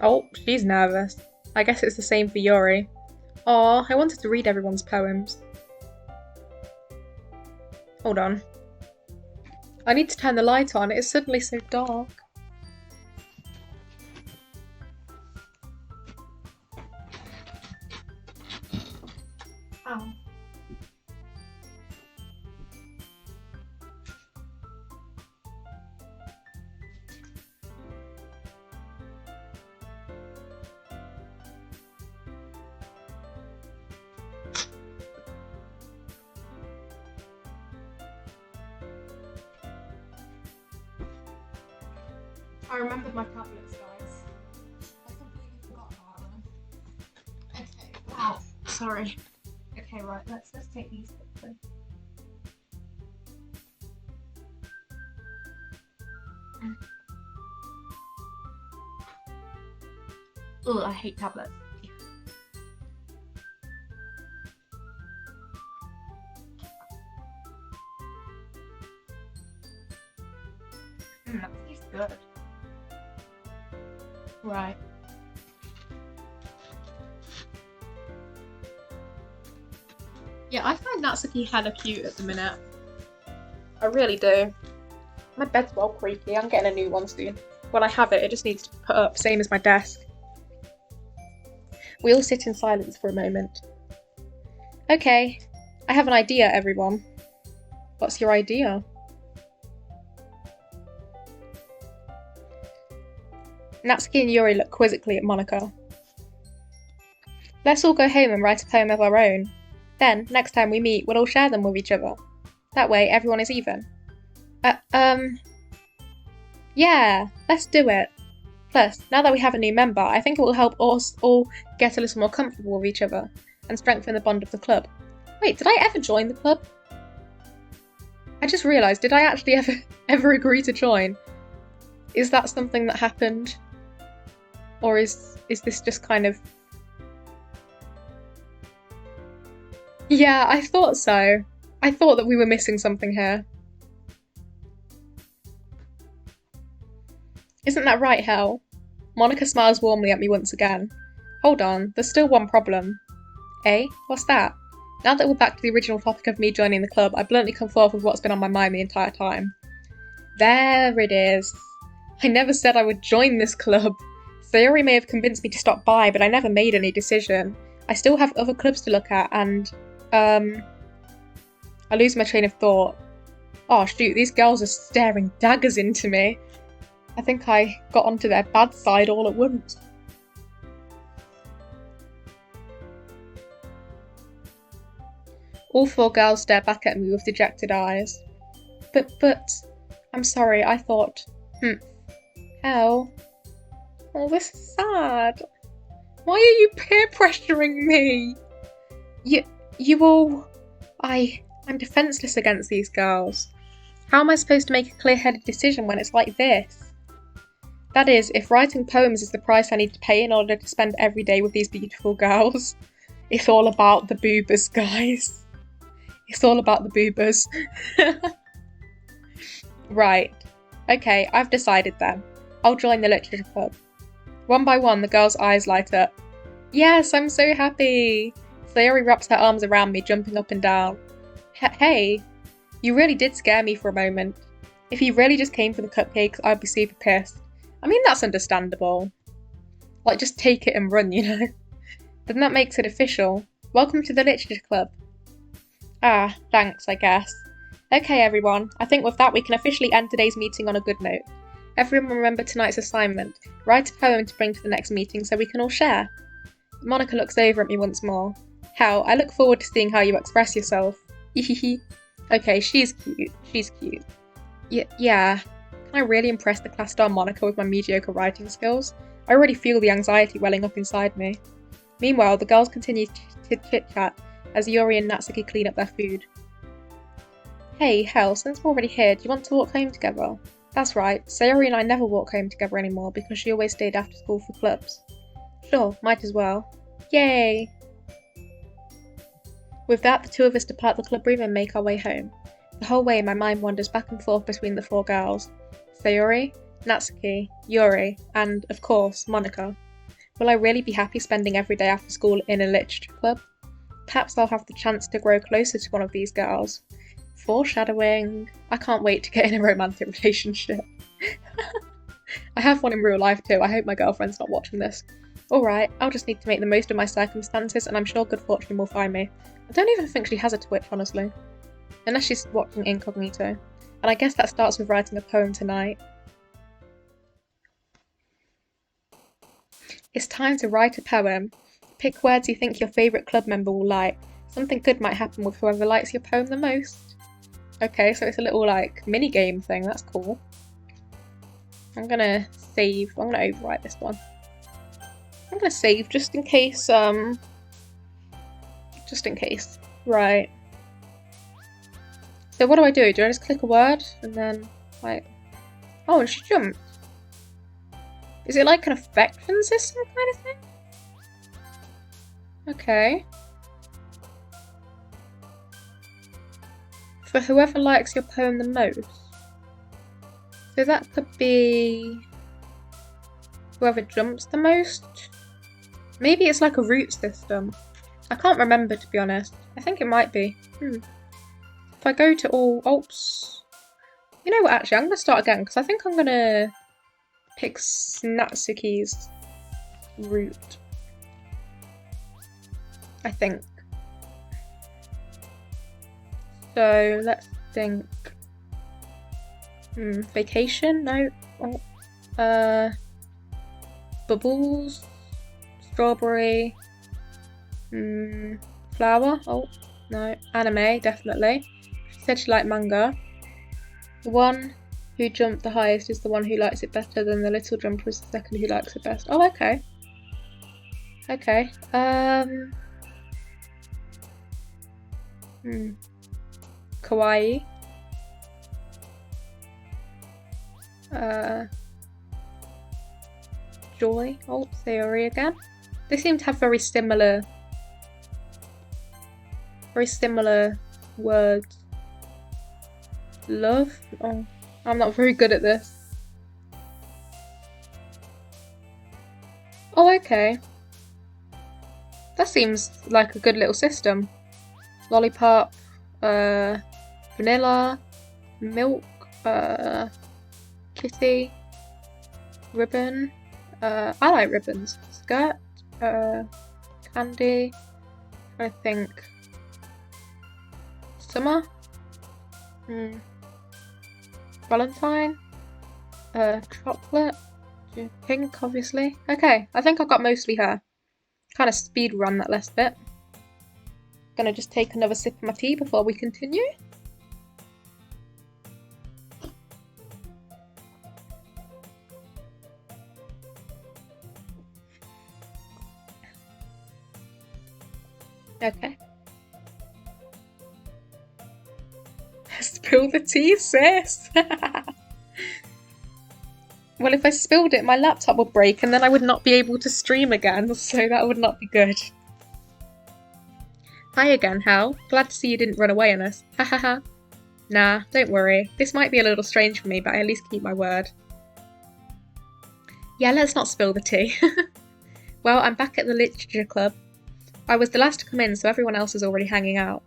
Oh, she's nervous. I guess it's the same for Yuri. Aw, I wanted to read everyone's poems. Hold on. I need to turn the light on, it is suddenly so dark. Ow. I remembered my tablets, guys. I completely forgot about them. Okay. Wow. Sorry. Okay, right. Let's take these quickly. Ugh, I hate tablets. That tastes good. Right. Yeah, I find Natsuki hella cute at the minute. I really do. My bed's well creaky. I'm getting a new one soon. When I have it, it just needs to be put up, same as my desk. We all sit in silence for a moment. Okay, I have an idea, everyone. What's your idea? Natsuki and Yuri look quizzically at Monica. Let's all go home and write a poem of our own. Then, next time we meet, we'll all share them with each other. That way, everyone is even. Uh, um, yeah, let's do it. Plus, now that we have a new member, I think it will help us all get a little more comfortable with each other and strengthen the bond of the club. Wait, did I ever join the club? I just realised, did I actually ever agree to join? Is that something that happened? Or is this just kind of... Yeah, I thought so. I thought that we were missing something here. Isn't that right, Hel? Monica smiles warmly at me once again. Hold on, there's still one problem. Eh? What's that? Now that we're back to the original topic of me joining the club, I bluntly come forth with what's been on my mind the entire time. There it is. I never said I would join this club. Sayori may have convinced me to stop by, but I never made any decision. I still have other clubs to look at, and, I lose my train of thought. Oh shoot, these girls are staring daggers into me. I think I got onto their bad side all at once. All four girls stare back at me with dejected eyes. But, I'm sorry, I thought, Hell. Oh, this is sad. Why are you peer pressuring me? You all... I'm defenseless against these girls. How am I supposed to make a clear-headed decision when it's like this? That is, if writing poems is the price I need to pay in order to spend every day with these beautiful girls. It's all about the boobers, guys. It's all about the boobers. Right. Okay, I've decided then. I'll join the literature club. One by one, the girls' eyes light up. Yes, I'm so happy! Sayori wraps her arms around me, jumping up and down. Hey, you really did scare me for a moment. If you really just came for the cupcakes, I'd be super pissed. I mean, that's understandable. Like, just take it and run, you know? Then that makes it official. Welcome to the literature club. Ah, thanks, I guess. Okay, everyone, I think with that we can officially end today's meeting on a good note. Everyone remember tonight's assignment. Write a poem to bring to the next meeting so we can all share. Monica looks over at me once more. Hel, I look forward to seeing how you express yourself. Hehehe. Okay, she's cute. She's cute. Yeah. Can I really impress the class star Monica with my mediocre writing skills? I already feel the anxiety welling up inside me. Meanwhile, the girls continue to chit-chat as Yuri and Natsuki clean up their food. Hey, Hel, since we're already here, do you want to walk home together? That's right, Sayori and I never walk home together anymore because she always stayed after school for clubs. Sure, might as well. Yay! With that, the two of us depart the club room and make our way home. The whole way, my mind wanders back and forth between the four girls. Sayori, Natsuki, Yuri, and, of course, Monica. Will I really be happy spending every day after school in a literature club? Perhaps I'll have the chance to grow closer to one of these girls. Foreshadowing. I can't wait to get in a romantic relationship. I have one in real life too. I hope my girlfriend's not watching this. Alright, I'll just need to make the most of my circumstances and I'm sure good fortune will find me. I don't even think she has a Twitch, honestly. Unless she's watching incognito. And I guess that starts with writing a poem tonight. It's time to write a poem. Pick words you think your favourite club member will like. Something good might happen with whoever likes your poem the most. Okay, so it's a little, like, mini-game thing. That's cool. I'm gonna save. I'm gonna overwrite this one. I'm gonna save just in case, just in case. Right. So what do? Do I just click a word and then, like... Oh, and she jumped. Is it like an affection system kind of thing? Okay. For whoever likes your poem the most. So that could be... whoever jumps the most? Maybe it's like a root system. I can't remember, to be honest. I think it might be. If I go to all... Oops. You know what, actually, I'm going to start again, because I think I'm going to pick Natsuki's root. I think. So, let's think. Vacation? No. Bubbles. Strawberry. Flower? Oh, no. Anime, definitely. She said she liked manga. The one who jumped the highest is the one who likes it better than the little jumper is the second who likes it best. Oh, okay. Okay. Kawaii. Joy. Oh, Theory again. They seem to have very similar words. Love? Oh, I'm not very good at this. Oh, okay. That seems like a good little system. Lollipop, vanilla, milk, kitty, ribbon. I like ribbons. Skirt, candy. I think summer. Valentine. Chocolate. Pink, obviously. Okay, I think I got mostly her. Kind of speed run that last bit. Gonna just take another sip of my tea before we continue. Okay. Spill the tea, sis! Well, if I spilled it, my laptop would break and then I would not be able to stream again, so that would not be good. Hi again, Hal. Glad to see you didn't run away on us. Ha ha ha. Nah, don't worry. This might be a little strange for me, but I at least keep my word. Yeah, let's not spill the tea. Well, I'm back at the literature club. I was the last to come in, so everyone else is already hanging out.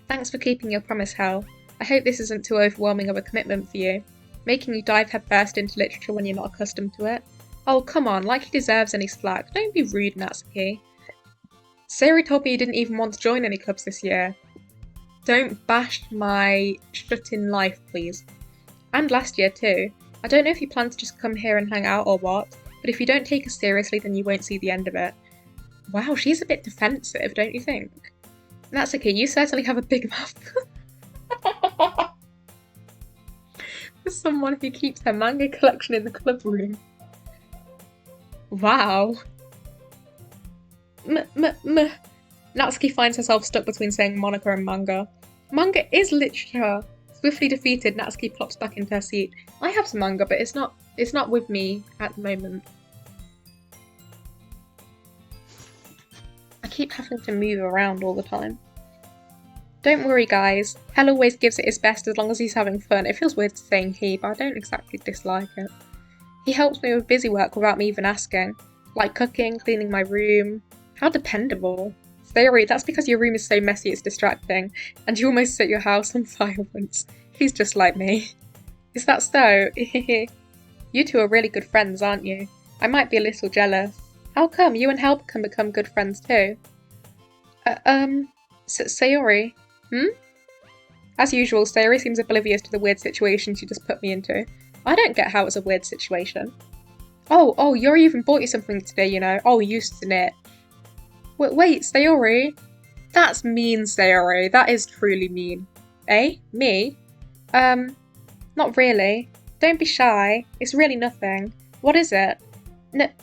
Thanks for keeping your promise, Hal. I hope this isn't too overwhelming of a commitment for you, making you dive headfirst into literature when you're not accustomed to it. Oh, come on, like he deserves any slack. Don't be rude, Natsuki. Sayori told me you didn't even want to join any clubs this year. Don't bash my shut-in life, please. And last year too. I don't know if you plan to just come here and hang out or what, but if you don't take us seriously then you won't see the end of it. Wow, she's a bit defensive, don't you think? Natsuki, you certainly have a big mouth. For someone who keeps her manga collection in the club room. Wow. Natsuki finds herself stuck between saying Monica and manga. Manga is literature. Swiftly defeated, Natsuki plops back into her seat. I have some manga, but it's not with me at the moment. I keep having to move around all the time. Don't worry, guys. Hell always gives it his best as long as he's having fun. It feels weird saying he, but I don't exactly dislike it. He helps me with busy work without me even asking. Like cooking, cleaning my room. How dependable. Theory, that's because your room is so messy it's distracting, and you almost set your house on fire once. He's just like me. Is that so? You two are really good friends, aren't you? I might be a little jealous. How come? You and Help can become good friends too. Sayori? As usual, Sayori seems oblivious to the weird situation she just put me into. I don't get how it's a weird situation. Oh, Yuri even bought you something today, you know. Oh, you snitch. Wait, Sayori? That's mean, Sayori. That is truly mean. Eh? Me? Not really. Don't be shy. It's really nothing. What is it?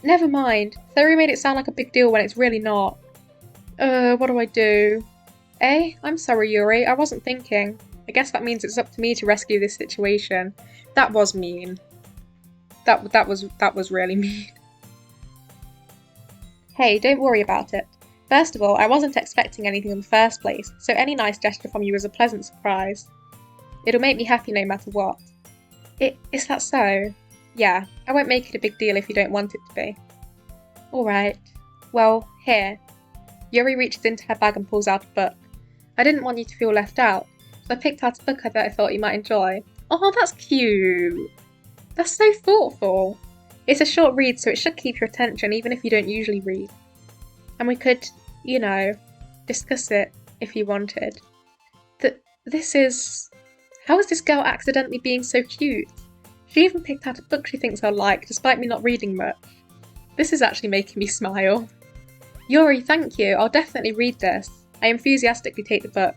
Never mind. Sayori made it sound like a big deal when it's really not. What do I do? Eh? I'm sorry, Yuri. I wasn't thinking. I guess that means it's up to me to rescue this situation. That was mean. That was really mean. Hey, don't worry about it. First of all, I wasn't expecting anything in the first place, so any nice gesture from you is a pleasant surprise. It'll make me happy no matter what. Is that so? Yeah, I won't make it a big deal if you don't want it to be. Alright. Well, here. Yuri reaches into her bag and pulls out a book. I didn't want you to feel left out, so I picked out a book that I thought you might enjoy. Oh, that's cute! That's so thoughtful! It's a short read, so it should keep your attention even if you don't usually read. And we could, you know, discuss it if you wanted. How is this girl accidentally being so cute? She even picked out a book she thinks I'll like, despite me not reading much. This is actually making me smile. Yuri, thank you. I'll definitely read this. I enthusiastically take the book.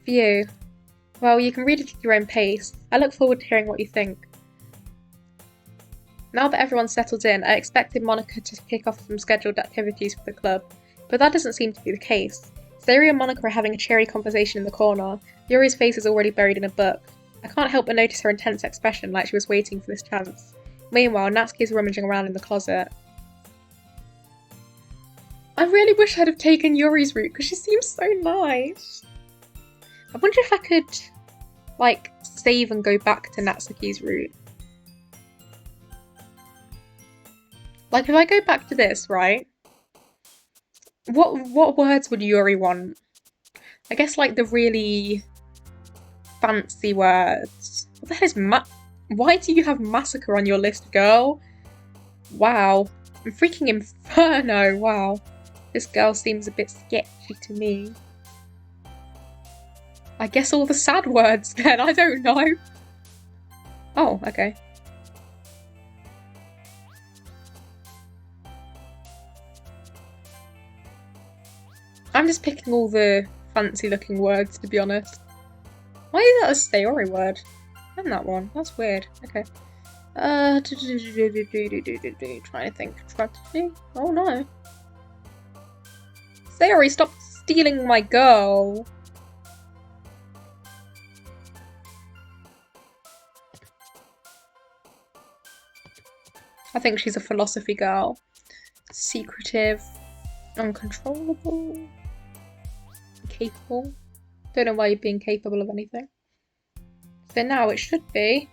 For you. Well, you can read it at your own pace. I look forward to hearing what you think. Now that everyone's settled in, I expected Monica to kick off some scheduled activities for the club, but that doesn't seem to be the case. Sayori and Monica are having a cheery conversation in the corner. Yuri's face is already buried in a book. I can't help but notice her intense expression, like she was waiting for this chance. Meanwhile, Natsuki is rummaging around in the closet. I really wish I'd have taken Yuri's route, because she seems so nice. I wonder if I could, like, save and go back to Natsuki's route. Like, if I go back to this, right? What words would Yuri want? I guess, like, the really fancy words. What the hell is Why do you have massacre on your list, girl? Wow. I'm freaking inferno, wow. This girl seems a bit sketchy to me. I guess all the sad words then, I don't know. Oh, okay. I'm just picking all the fancy looking words, to be honest. Why is that a Sayori word? And that one. That's weird. Okay. Trying to think. Strategy? Oh no. Sayori, stop stealing my girl. I think she's a philosophy girl. Secretive. Uncontrollable. Capable. Don't know why you're being capable of anything. So now it should be.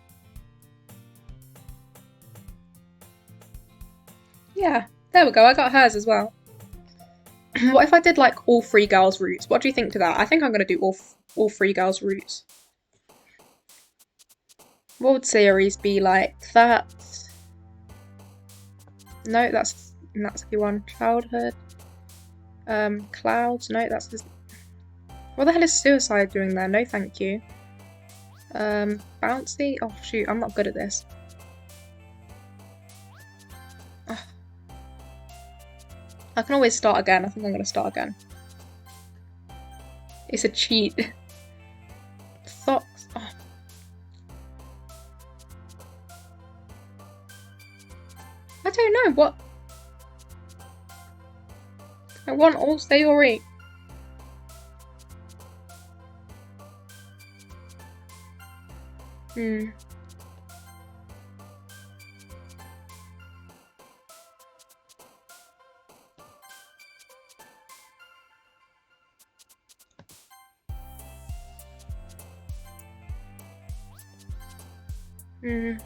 Yeah, there we go. I got hers as well. What if I did like all three girls' routes? What do you think to that? I think I'm gonna do all three girls' routes. What would series be like? That. No, that's the one. Childhood. Clouds. No, that's his. What the hell is suicide doing there? No, thank you. Bouncy. Oh shoot, I'm not good at this. Oh. I can always start again. I think I'm gonna start again. It's a cheat. Socks. Oh. I don't know what. I want all Sayori. Hmm. Hmm.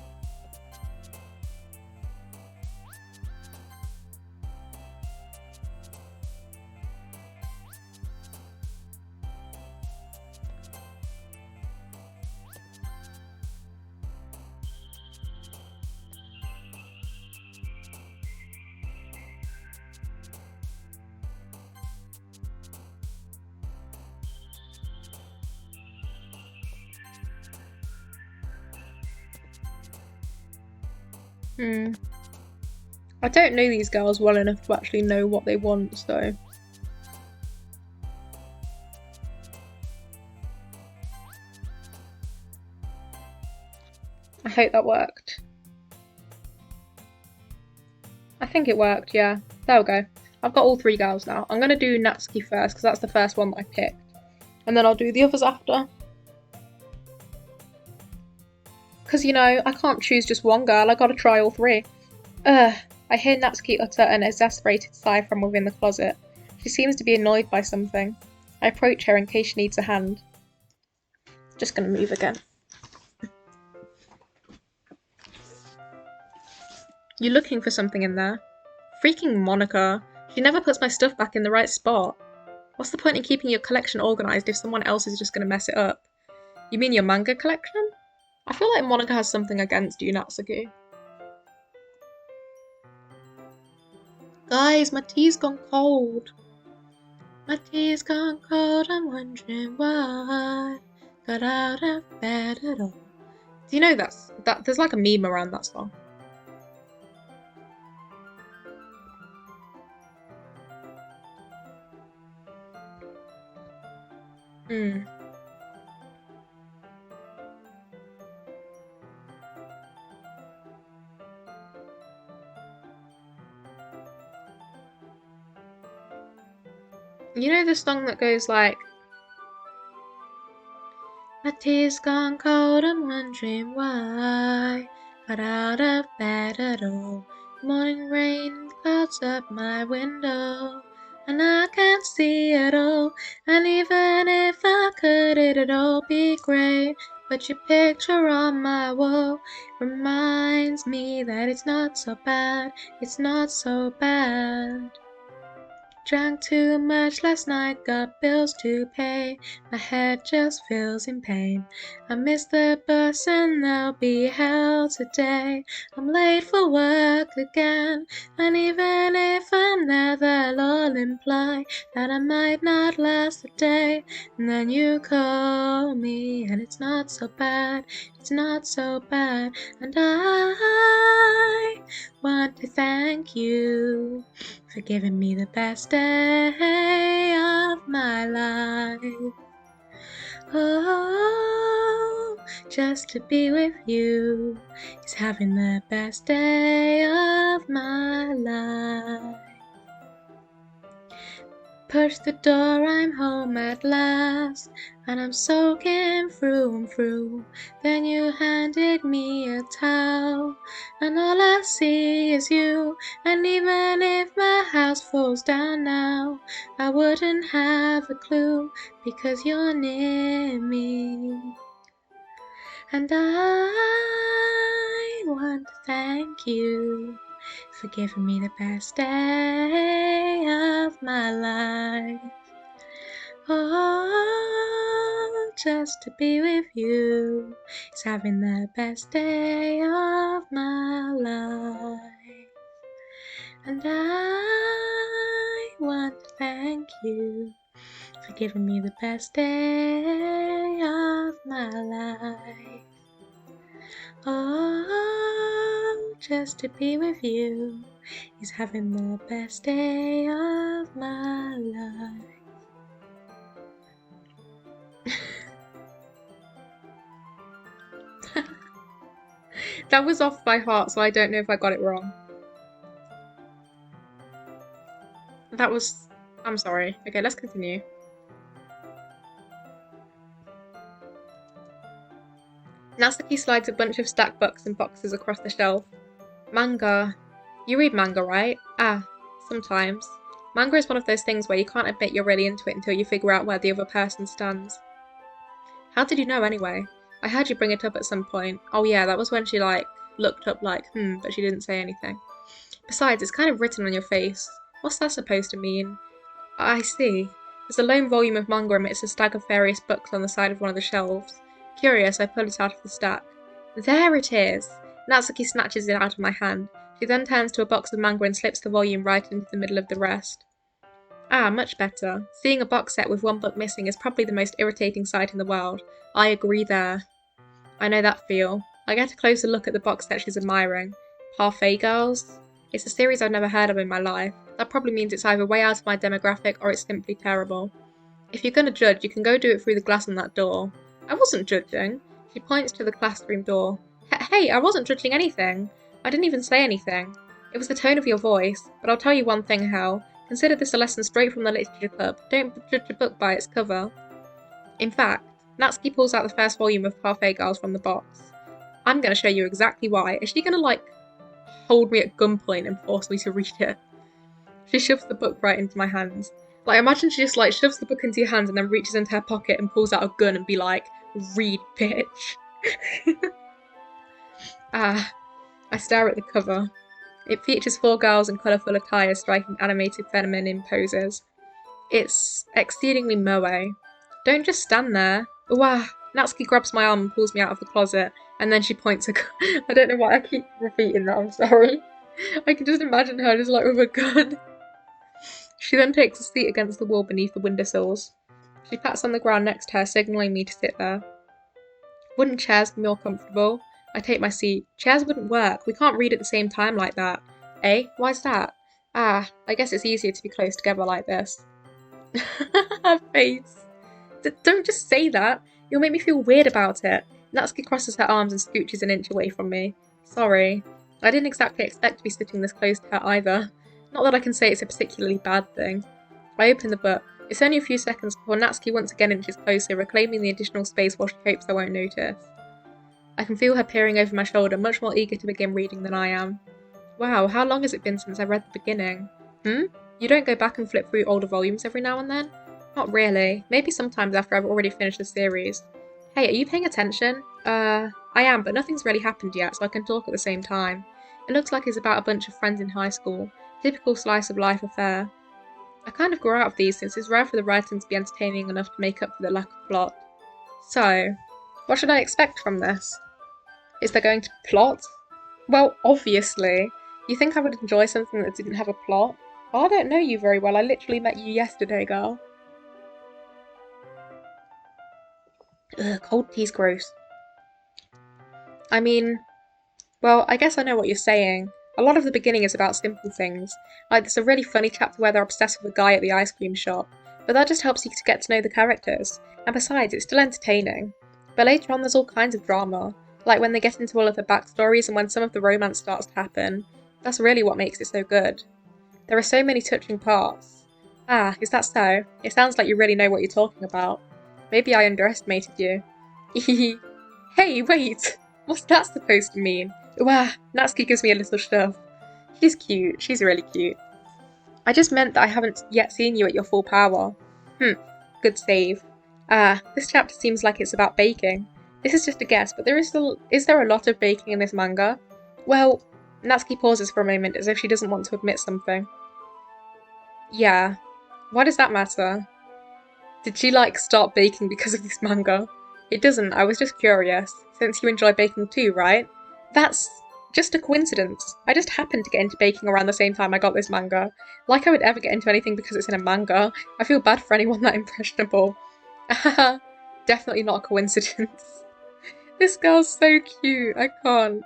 Hmm. I don't know these girls well enough to actually know what they want, so. I hope that worked. I think it worked, yeah. There we go. I've got all three girls now. I'm gonna do Natsuki first, because that's the first one that I picked. And then I'll do the others after. Because, you know, I can't choose just one girl, I gotta try all three. Ugh. I hear Natsuki utter an exasperated sigh from within the closet. She seems to be annoyed by something. I approach her in case she needs a hand. Just gonna move again. You're looking for something in there? Freaking Monica. She never puts my stuff back in the right spot. What's the point in keeping your collection organised if someone else is just gonna mess it up? You mean your manga collection? I feel like Monica has something against you, Natsuki. Guys, my tea's gone cold. My tea's gone cold, I'm wondering why. Got out of bed at all. Do you know that there's like a meme around that song? Mm. You know the song that goes like, my tea's gone cold, I'm wondering why. Got out of bed at all. Morning rain clouds up my window, and I can't see it all. And even if I could, it'd all be great. But your picture on my wall reminds me that it's not so bad, it's not so bad. Drank too much last night, got bills to pay. My head just feels in pain. I missed the bus and there'll be hell today. I'm late for work again. And even if I'm there, they'll all imply that I might not last a day. And then you call me, and it's not so bad, it's not so bad. And I want to thank you for giving me the best day of my life. Oh, just to be with you is having the best day of my life. Push the door, I'm home at last, and I'm soaking through and through. Then you handed me a towel, and all I see is you. And even if my house falls down now, I wouldn't have a clue, because you're near me. And I want to thank you for giving me the best day of my life. Oh, just to be with you is having the best day of my life. And I want to thank you for giving me the best day of my life. Oh, just to be with you is having the best day of my life. That was off by heart, so I don't know if I got it wrong. That was... I'm sorry. Okay, let's continue. Natsuki slides a bunch of stacked books and boxes across the shelf. Manga. You read manga, right? Ah, sometimes. Manga is one of those things where you can't admit you're really into it until you figure out where the other person stands. How did you know anyway? I heard you bring it up at some point. Oh yeah, that was when she looked up but she didn't say anything. Besides, it's kind of written on your face. What's that supposed to mean? I see. There's a lone volume of manga amidst a stack of various books on the side of one of the shelves. Curious, I pull it out of the stack. There it is! Natsuki snatches it out of my hand. She then turns to a box of manga and slips the volume right into the middle of the rest. Ah, much better. Seeing a box set with one book missing is probably the most irritating sight in the world. I agree there. I know that feel. I get a closer look at the box set she's admiring. Parfait Girls? It's a series I've never heard of in my life. That probably means it's either way out of my demographic or it's simply terrible. If you're gonna judge, you can go do it through the glass on that door. I wasn't judging. She points to the classroom door. Hey, I wasn't judging anything. I didn't even say anything. It was the tone of your voice, but I'll tell you one thing, Hal. Consider this a lesson straight from the literature club. Don't judge a book by its cover. In fact, Natsuki pulls out the first volume of Parfait Girls from the box. I'm gonna show you exactly why. Is she gonna, hold me at gunpoint and force me to read it? She shoves the book right into my hands. Imagine she just, shoves the book into your hands and then reaches into her pocket and pulls out a gun and be like, read, bitch. I stare at the cover. It features 4 girls in colourful attire striking animated feminine poses. It's exceedingly moe. Don't just stand there. Wah! Natsuki grabs my arm and pulls me out of the closet, and then she points a gun. I don't know why I keep repeating that, I'm sorry. I can just imagine her just with a gun. She then takes a seat against the wall beneath the windowsills. She pats on the ground next to her, signalling me to sit there. Wouldn't chairs be more comfortable? I take my seat. Chairs wouldn't work. We can't read at the same time like that. Eh? Why's that? Ah, I guess it's easier to be close together like this. Her face. Don't just say that. You'll make me feel weird about it. Natsuki crosses her arms and scooches an inch away from me. Sorry. I didn't exactly expect to be sitting this close to her either. Not that I can say it's a particularly bad thing. I open the book. It's only a few seconds before Natsuki once again inches closer, reclaiming the additional space while she hopes I won't notice. I can feel her peering over my shoulder, much more eager to begin reading than I am. Wow, how long has it been since I read the beginning? You don't go back and flip through older volumes every now and then? Not really. Maybe sometimes after I've already finished the series. Hey, are you paying attention? I am, but nothing's really happened yet, so I can talk at the same time. It looks like it's about a bunch of friends in high school. Typical slice of life affair. I kind of grew out of these since it's rare for the writing to be entertaining enough to make up for the lack of plot. So, what should I expect from this? Is there going to be plot? Well, obviously. You think I would enjoy something that didn't have a plot? Well, I don't know you very well. I literally met you yesterday, girl. Ugh, cold tea's gross. I mean, well, I guess I know what you're saying. A lot of the beginning is about simple things. Like, there's a really funny chapter where they're obsessed with a guy at the ice cream shop. But that just helps you to get to know the characters. And besides, it's still entertaining. But later on, there's all kinds of drama. Like when they get into all of the backstories and when some of the romance starts to happen. That's really what makes it so good. There are so many touching parts. Ah, is that so? It sounds like you really know what you're talking about. Maybe I underestimated you. Hey, wait! What's that supposed to mean? Wow, Natsuki gives me a little shove. She's cute. She's really cute. I just meant that I haven't yet seen you at your full power. Good save. Ah, this chapter seems like it's about baking. This is just a guess, but is there a lot of baking in this manga? Well, Natsuki pauses for a moment as if she doesn't want to admit something. Yeah. Why does that matter? Did she, start baking because of this manga? It doesn't, I was just curious, since you enjoy baking too, right? That's just a coincidence. I just happened to get into baking around the same time I got this manga. Like I would ever get into anything because it's in a manga. I feel bad for anyone that impressionable. Definitely not a coincidence. This girl's so cute, I can't.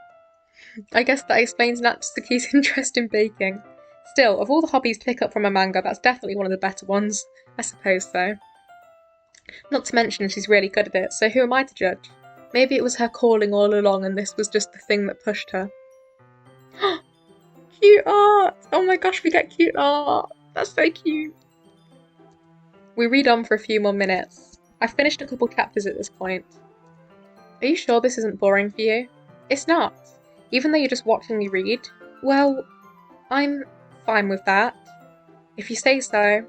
I guess that explains Natsuki's interest in baking. Still, of all the hobbies to pick up from a manga, that's definitely one of the better ones. I suppose so. Not to mention she's really good at it, so who am I to judge? Maybe it was her calling all along and this was just the thing that pushed her. Cute art! Oh my gosh, we get cute art! That's so cute! We read on for a few more minutes. I've finished a couple chapters at this point. Are you sure this isn't boring for you? It's not. Even though you're just watching me read. Well, I'm fine with that. If you say so.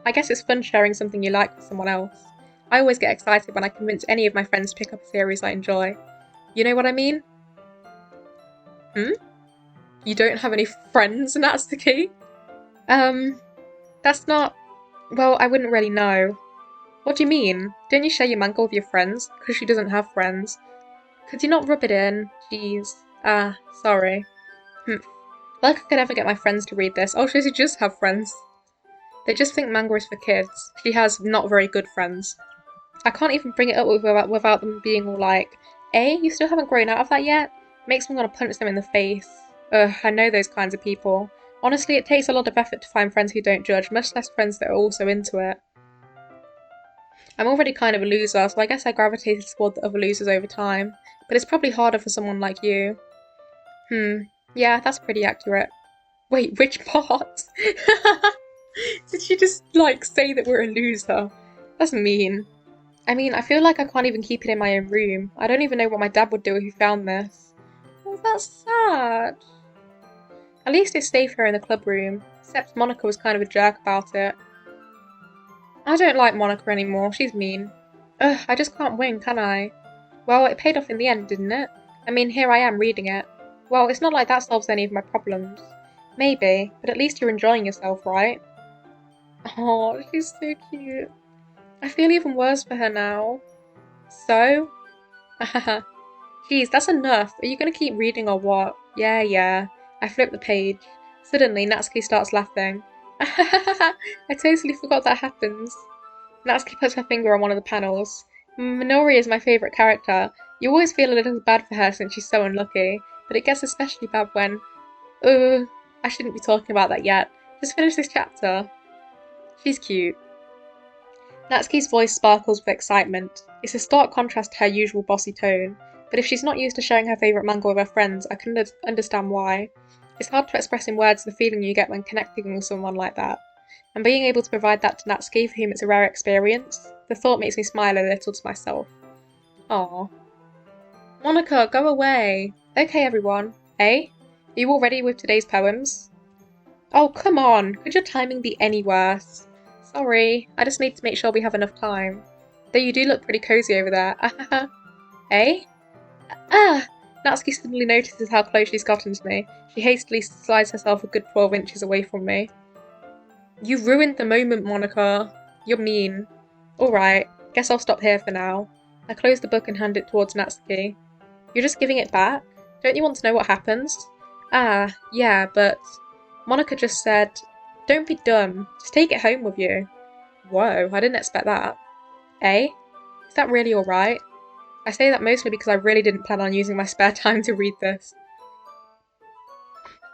I guess it's fun sharing something you like with someone else. I always get excited when I convince any of my friends to pick up a series I enjoy. You know what I mean? You don't have any friends, Natsuki? That's not... Well, I wouldn't really know. What do you mean? Don't you share your manga with your friends? Because she doesn't have friends. Could you not rub it in? Jeez. Ah, sorry. Like I could ever get my friends to read this. Oh, she just have friends. They just think manga is for kids. She has not very good friends. I can't even bring it up without them being all like, you still haven't grown out of that yet? Makes me want to punch them in the face. Ugh, I know those kinds of people. Honestly, it takes a lot of effort to find friends who don't judge, much less friends that are also into it. I'm already kind of a loser, so I guess I gravitated toward the other losers over time. But it's probably harder for someone like you. Yeah, that's pretty accurate. Wait, which part? Did she just, say that we're a loser? That's mean. I mean, I feel like I can't even keep it in my own room. I don't even know what my dad would do if he found this. Oh, that's sad. At least it's safe here in the club room, except Monica was kind of a jerk about it. I don't like Monica anymore, she's mean. Ugh, I just can't win, can I? Well, it paid off in the end, didn't it? I mean, here I am reading it. Well, it's not like that solves any of my problems. Maybe, but at least you're enjoying yourself, right? Oh, she's so cute. I feel even worse for her now. So? Haha. Geez, that's enough. Are you gonna keep reading or what? Yeah. I flip the page. Suddenly, Natsuki starts laughing. I totally forgot that happens. Natsuki puts her finger on one of the panels. Minori is my favourite character. You always feel a little bad for her since she's so unlucky, but it gets especially bad when... I shouldn't be talking about that yet. Just finish this chapter. She's cute. Natsuki's voice sparkles with excitement. It's a stark contrast to her usual bossy tone, but if she's not used to sharing her favourite manga with her friends, I can understand why. It's hard to express in words the feeling you get when connecting with someone like that. And being able to provide that to Natsuki, for whom it's a rare experience, the thought makes me smile a little to myself. Aww. Monica, go away! Okay, everyone. Eh? Are you all ready with today's poems? Oh, come on! Could your timing be any worse? Sorry, I just need to make sure we have enough time. Though you do look pretty cozy over there. Eh? Ah! Natsuki suddenly notices how close she's gotten to me. She hastily slides herself a good 12 inches away from me. You ruined the moment, Monica. You're mean. Alright, guess I'll stop here for now. I close the book and hand it towards Natsuki. You're just giving it back? Don't you want to know what happens? Ah, yeah, but... Monica just said, don't be dumb, just take it home with you. Whoa, I didn't expect that. Eh? Is that really alright? I say that mostly because I really didn't plan on using my spare time to read this.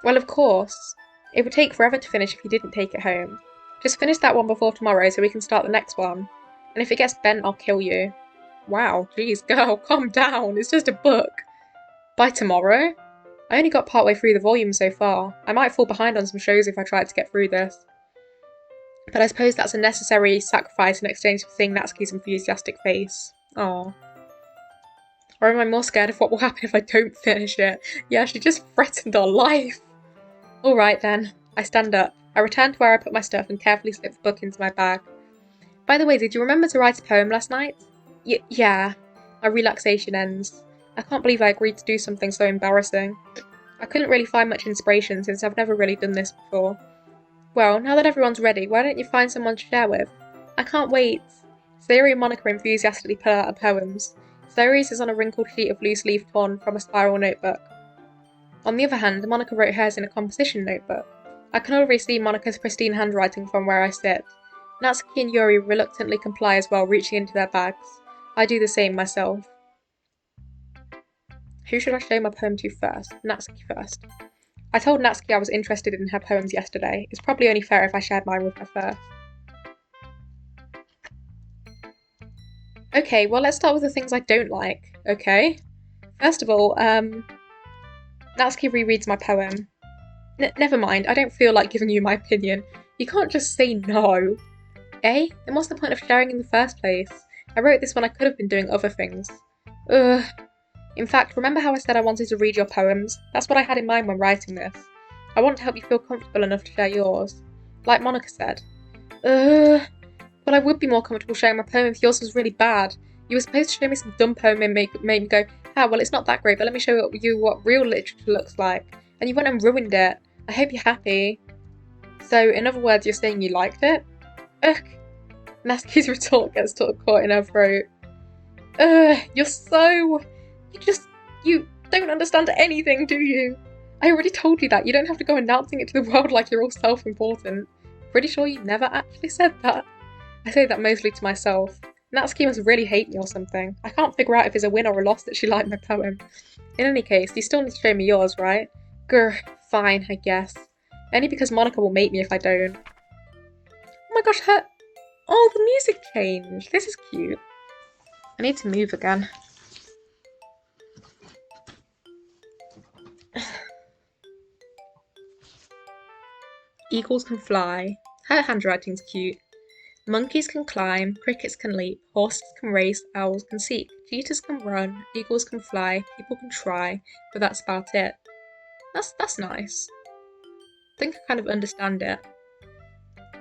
Well, of course. It would take forever to finish if you didn't take it home. Just finish that one before tomorrow so we can start the next one. And if it gets bent, I'll kill you. Wow, geez, girl, calm down, it's just a book. By tomorrow? I only got partway through the volume so far. I might fall behind on some shows if I tried to get through this. But I suppose that's a necessary sacrifice in exchange for seeing Natsuki's enthusiastic face. Aww. Or am I more scared of what will happen if I don't finish it? Yeah, she just threatened our life. Alright then. I stand up. I return to where I put my stuff and carefully slip the book into my bag. By the way, did you remember to write a poem last night? Yeah. My relaxation ends. I can't believe I agreed to do something so embarrassing. I couldn't really find much inspiration since I've never really done this before. Well, now that everyone's ready, why don't you find someone to share with? I can't wait. Sayori and Monica enthusiastically pull out her poems. Sayori's is on a wrinkled sheet of loose leaf torn from a spiral notebook. On the other hand, Monica wrote hers in a composition notebook. I can already see Monica's pristine handwriting from where I sit. Natsuki and Yuri reluctantly comply as well, reaching into their bags. I do the same myself. Who should I show my poem to first? Natsuki first. I told Natsuki I was interested in her poems yesterday. It's probably only fair if I shared mine with her first. Okay, well let's start with the things I don't like, okay? First of all, Natsuki rereads my poem. Never mind, I don't feel like giving you my opinion. You can't just say no. Eh? Then what's the point of sharing in the first place? I wrote this when I could have been doing other things. Ugh. In fact, remember how I said I wanted to read your poems? That's what I had in mind when writing this. I want to help you feel comfortable enough to share yours. Like Monica said. Ugh. But I would be more comfortable sharing my poem if yours was really bad. You were supposed to show me some dumb poem and make me go, well, it's not that great, but let me show you what real literature looks like. And you went and ruined it. I hope you're happy. So, in other words, you're saying you liked it? Ugh. Natsuki's retort gets caught in her throat. Ugh, you don't understand anything, do you? I already told you that. You don't have to go announcing it to the world like you're all self-important. Pretty sure you never actually said that. I say that mostly to myself. Natsuki must really hate me or something. I can't figure out if it's a win or a loss that she liked my poem. In any case, you still need to show me yours, right? Grr, fine, I guess. Only because Monica will make me if I don't. Oh my gosh, oh, the music changed. This is cute. I need to move again. Eagles can fly. Her handwriting's cute. Monkeys can climb, crickets can leap, horses can race, owls can seek, cheetahs can run, eagles can fly, people can try, but that's about it. That's nice. I think I kind of understand it.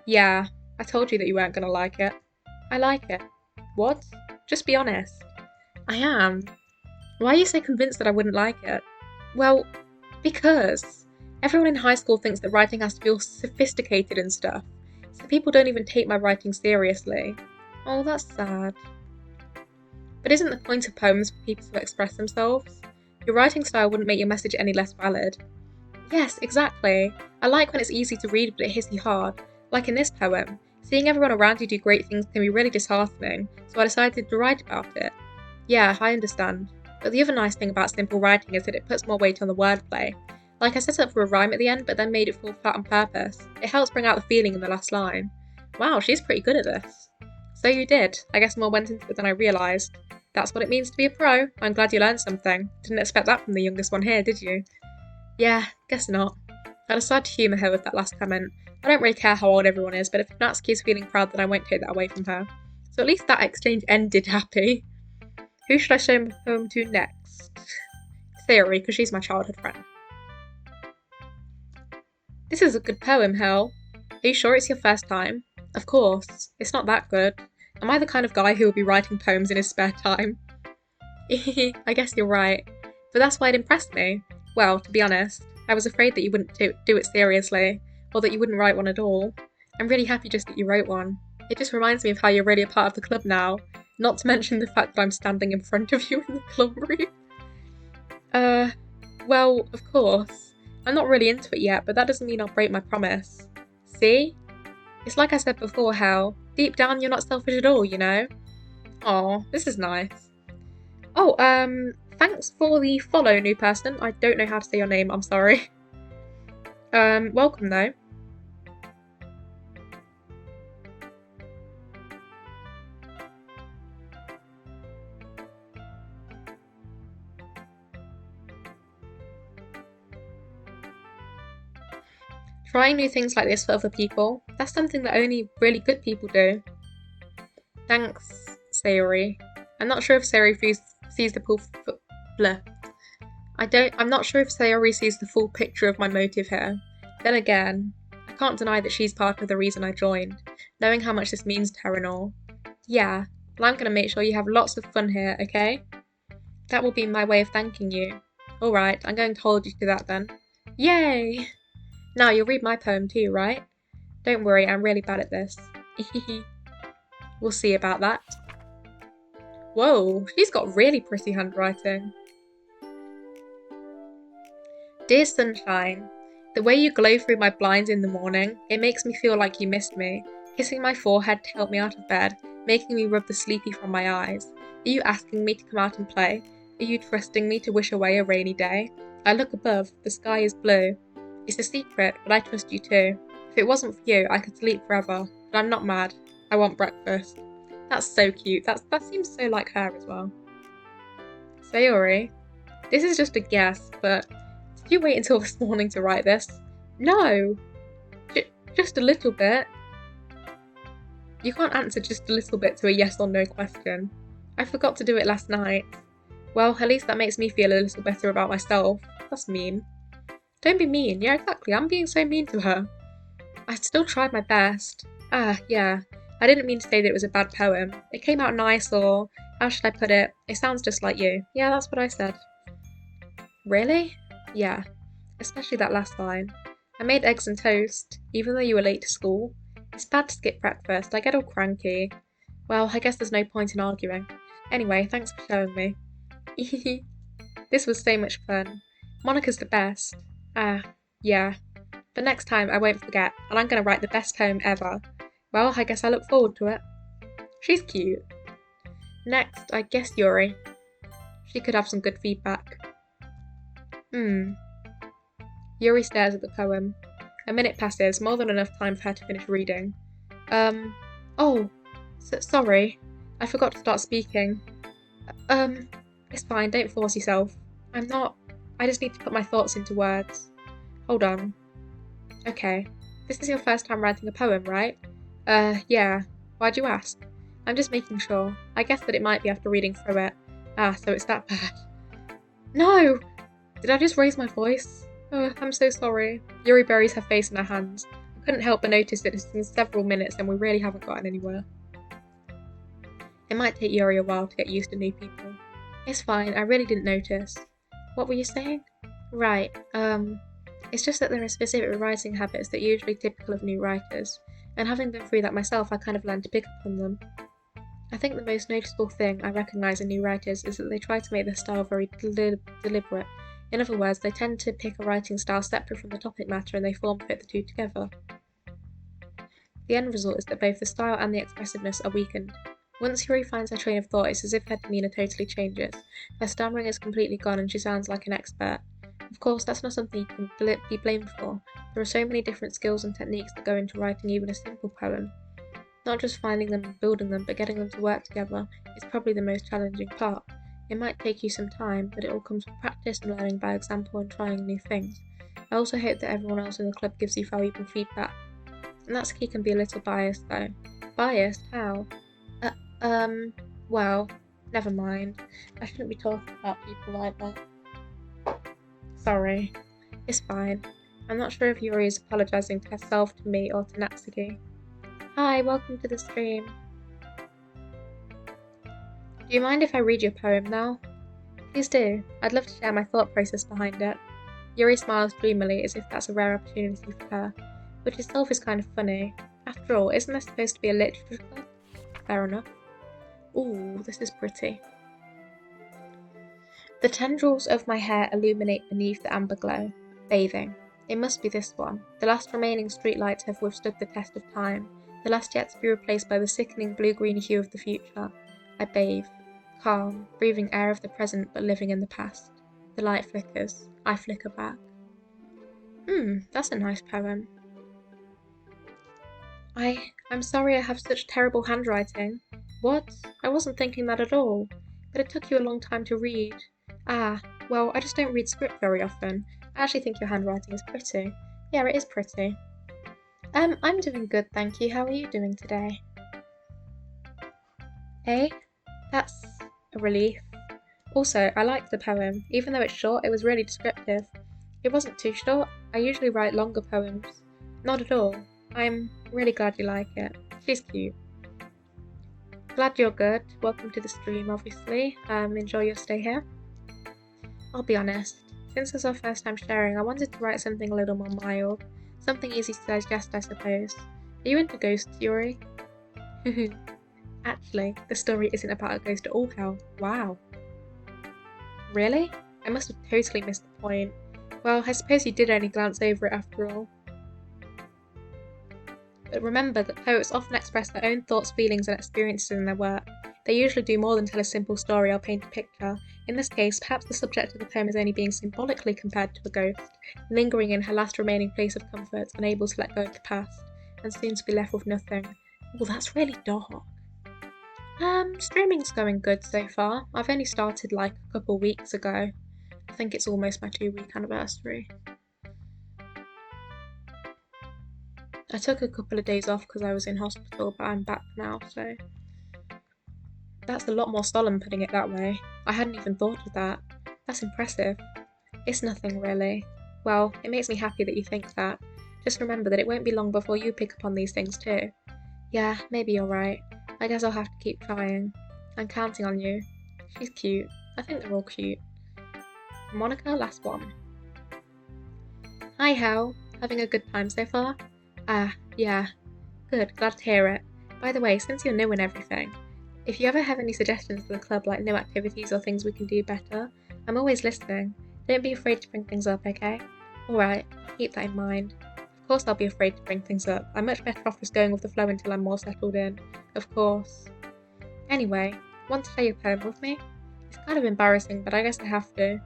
Yeah, I told you that you weren't gonna like it. I like it. What? Just be honest. I am. Why are you so convinced that I wouldn't like it? Well, because everyone in high school thinks that writing has to feel sophisticated and stuff, so people don't even take my writing seriously. Oh, that's sad. But isn't the point of poems for people to express themselves? Your writing style wouldn't make your message any less valid. Yes, exactly. I like when it's easy to read but it hits you hard. Like in this poem, seeing everyone around you do great things can be really disheartening, so I decided to write about it. Yeah, I understand. But the other nice thing about simple writing is that it puts more weight on the wordplay. Like I set up for a rhyme at the end, but then made it fall flat on purpose. It helps bring out the feeling in the last line. Wow, she's pretty good at this. So you did. I guess more went into it than I realised. That's what it means to be a pro. I'm glad you learned something. Didn't expect that from the youngest one here, did you? Yeah, guess not. I decided to humour her with that last comment. I don't really care how old everyone is, but if Natsuki's feeling proud, then I won't take that away from her. So at least that exchange ended happy. Who should I show my poem to next? Theory, because she's my childhood friend. This is a good poem, Hel. Are you sure it's your first time? Of course. It's not that good. Am I the kind of guy who will be writing poems in his spare time? I guess you're right. But that's why it impressed me. Well, to be honest, I was afraid that you wouldn't do it seriously, or that you wouldn't write one at all. I'm really happy just that you wrote one. It just reminds me of how you're really a part of the club now, not to mention the fact that I'm standing in front of you in the club room. Well, of course. I'm not really into it yet, but that doesn't mean I'll break my promise. See? It's like I said before, Hal. Deep down, you're not selfish at all, you know? Aw, this is nice. Oh, thanks for the follow, new person. I don't know how to say your name, I'm sorry. Welcome though. Trying new things like this for other people, that's something that only really good people do. Thanks, Sayori. I'm not sure if Sayori sees the full I'm not sure if Sayori sees the full picture of my motive here. Then again, I can't deny that she's part of the reason I joined, knowing how much this means to her and all. Yeah, and I'm gonna make sure you have lots of fun here, okay? That will be my way of thanking you. Alright, I'm going to hold you to that then. Yay! Now you'll read my poem too, right? Don't worry, I'm really bad at this. We'll see about that. Whoa, she's got really pretty handwriting. Dear sunshine, the way you glow through my blinds in the morning, it makes me feel like you missed me, kissing my forehead to help me out of bed, making me rub the sleepy from my eyes. Are you asking me to come out and play? Are you trusting me to wish away a rainy day? I look above, the sky is blue. It's a secret, but I trust you too. If it wasn't for you, I could sleep forever, but I'm not mad. I want breakfast. That's so cute. That seems so like her as well. Sayori, this is just a guess, but did you wait until this morning to write this? No! Just a little bit. You can't answer just a little bit to a yes or no question. I forgot to do it last night. Well, at least that makes me feel a little better about myself. That's mean. Don't be mean. Yeah, exactly. I'm being so mean to her. I still tried my best. Yeah. I didn't mean to say that it was a bad poem. It came out nice, or how should I put it? It sounds just like you. Yeah, that's what I said. Really? Yeah. Especially that last line. I made eggs and toast, even though you were late to school. It's bad to skip breakfast. I get all cranky. Well, I guess there's no point in arguing. Anyway, thanks for showing me. This was so much fun. Monica's the best. Yeah. But next time I won't forget, and I'm going to write the best poem ever. Well, I guess I look forward to it. She's cute. Next, I guess Yuri. She could have some good feedback. Yuri stares at the poem. A minute passes, more than enough time for her to finish reading. Sorry. I forgot to start speaking. It's fine, don't force yourself. I just need to put my thoughts into words. Hold on. Okay. This is your first time writing a poem, right? Yeah. Why'd you ask? I'm just making sure. I guess that it might be after reading through it. So it's that bad. No! Did I just raise my voice? I'm so sorry. Yuri buries her face in her hands. I couldn't help but notice that it's been several minutes and we really haven't gotten anywhere. It might take Yuri a while to get used to new people. It's fine, I really didn't notice. What were you saying? Right, it's just that there are specific writing habits that are usually typical of new writers, and having been through that myself, I kind of learned to pick up on them. I think the most noticeable thing I recognise in new writers is that they try to make their style very deliberate. In other words, they tend to pick a writing style separate from the topic matter and they form fit the two together. The end result is that both the style and the expressiveness are weakened. Once Yuri finds her train of thought, it's as if her demeanour totally changes. Her stammering is completely gone and she sounds like an expert. Of course, that's not something you can be blamed for. There are so many different skills and techniques that go into writing even a simple poem. Not just finding them and building them, but getting them to work together is probably the most challenging part. It might take you some time, but it all comes with practice and learning by example and trying new things. I also hope that everyone else in the club gives you valuable feedback. And that key can be a little biased though. Biased? How? Uh, um, well, never mind. I shouldn't be talking about people like that. Sorry. It's fine. I'm not sure if Yuri is apologising to herself, to me, or to Natsuki. Hi, welcome to the stream. Do you mind if I read your poem now? Please do. I'd love to share my thought process behind it. Yuri smiles dreamily as if that's a rare opportunity for her, which itself is kind of funny. After all, isn't there supposed to be a literature club? Fair enough. Ooh, this is pretty. The tendrils of my hair illuminate beneath the amber glow. Bathing. It must be this one. The last remaining streetlights have withstood the test of time, the last yet to be replaced by the sickening blue-green hue of the future. I bathe. Calm, breathing air of the present but living in the past. The light flickers. I flicker back. That's a nice poem. I'm sorry I have such terrible handwriting. What? I wasn't thinking that at all. But it took you a long time to read. Ah, well, I just don't read script very often. I actually think your handwriting is pretty. Yeah, it is pretty. I'm doing good, thank you. How are you doing today? Eh? That's a relief. Also, I liked the poem. Even though it's short, it was really descriptive. It wasn't too short. I usually write longer poems. Not at all. I'm really glad you like it. She's cute. Glad you're good. Welcome to the stream, obviously. Enjoy your stay here. I'll be honest. Since it's our first time sharing, I wanted to write something a little more mild. Something easy to digest, I suppose. Are you into ghosts, Yuri? Actually, the story isn't about a ghost at all, Hal. Wow. Really? I must have totally missed the point. Well, I suppose you did only glance over it after all. But remember that poets often express their own thoughts, feelings, and experiences in their work. They usually do more than tell a simple story or paint a picture. In this case, perhaps the subject of the poem is only being symbolically compared to a ghost, lingering in her last remaining place of comfort, unable to let go of the past, and soon to be left with nothing. Oh, that's really dark. Streaming's going good so far. I've only started like a couple weeks ago. I think it's almost my 2-week anniversary. I took a couple of days off because I was in hospital, but I'm back now, so... That's a lot more solemn putting it that way. I hadn't even thought of that. That's impressive. It's nothing, really. Well, it makes me happy that you think that. Just remember that it won't be long before you pick up on these things too. Yeah, maybe you're right. I guess I'll have to keep trying. I'm counting on you. She's cute. I think they're all cute. Monica, last one. Hi, Hal. Having a good time so far? Ah, yeah. Good, glad to hear it. By the way, since you're new and everything, if you ever have any suggestions for the club, like new activities or things we can do better, I'm always listening. Don't be afraid to bring things up, okay? Alright, I'll keep that in mind. Of course I'll be afraid to bring things up. I'm much better off just going with the flow until I'm more settled in. Of course. Anyway, want to share your poem with me? It's kind of embarrassing, but I guess I have to.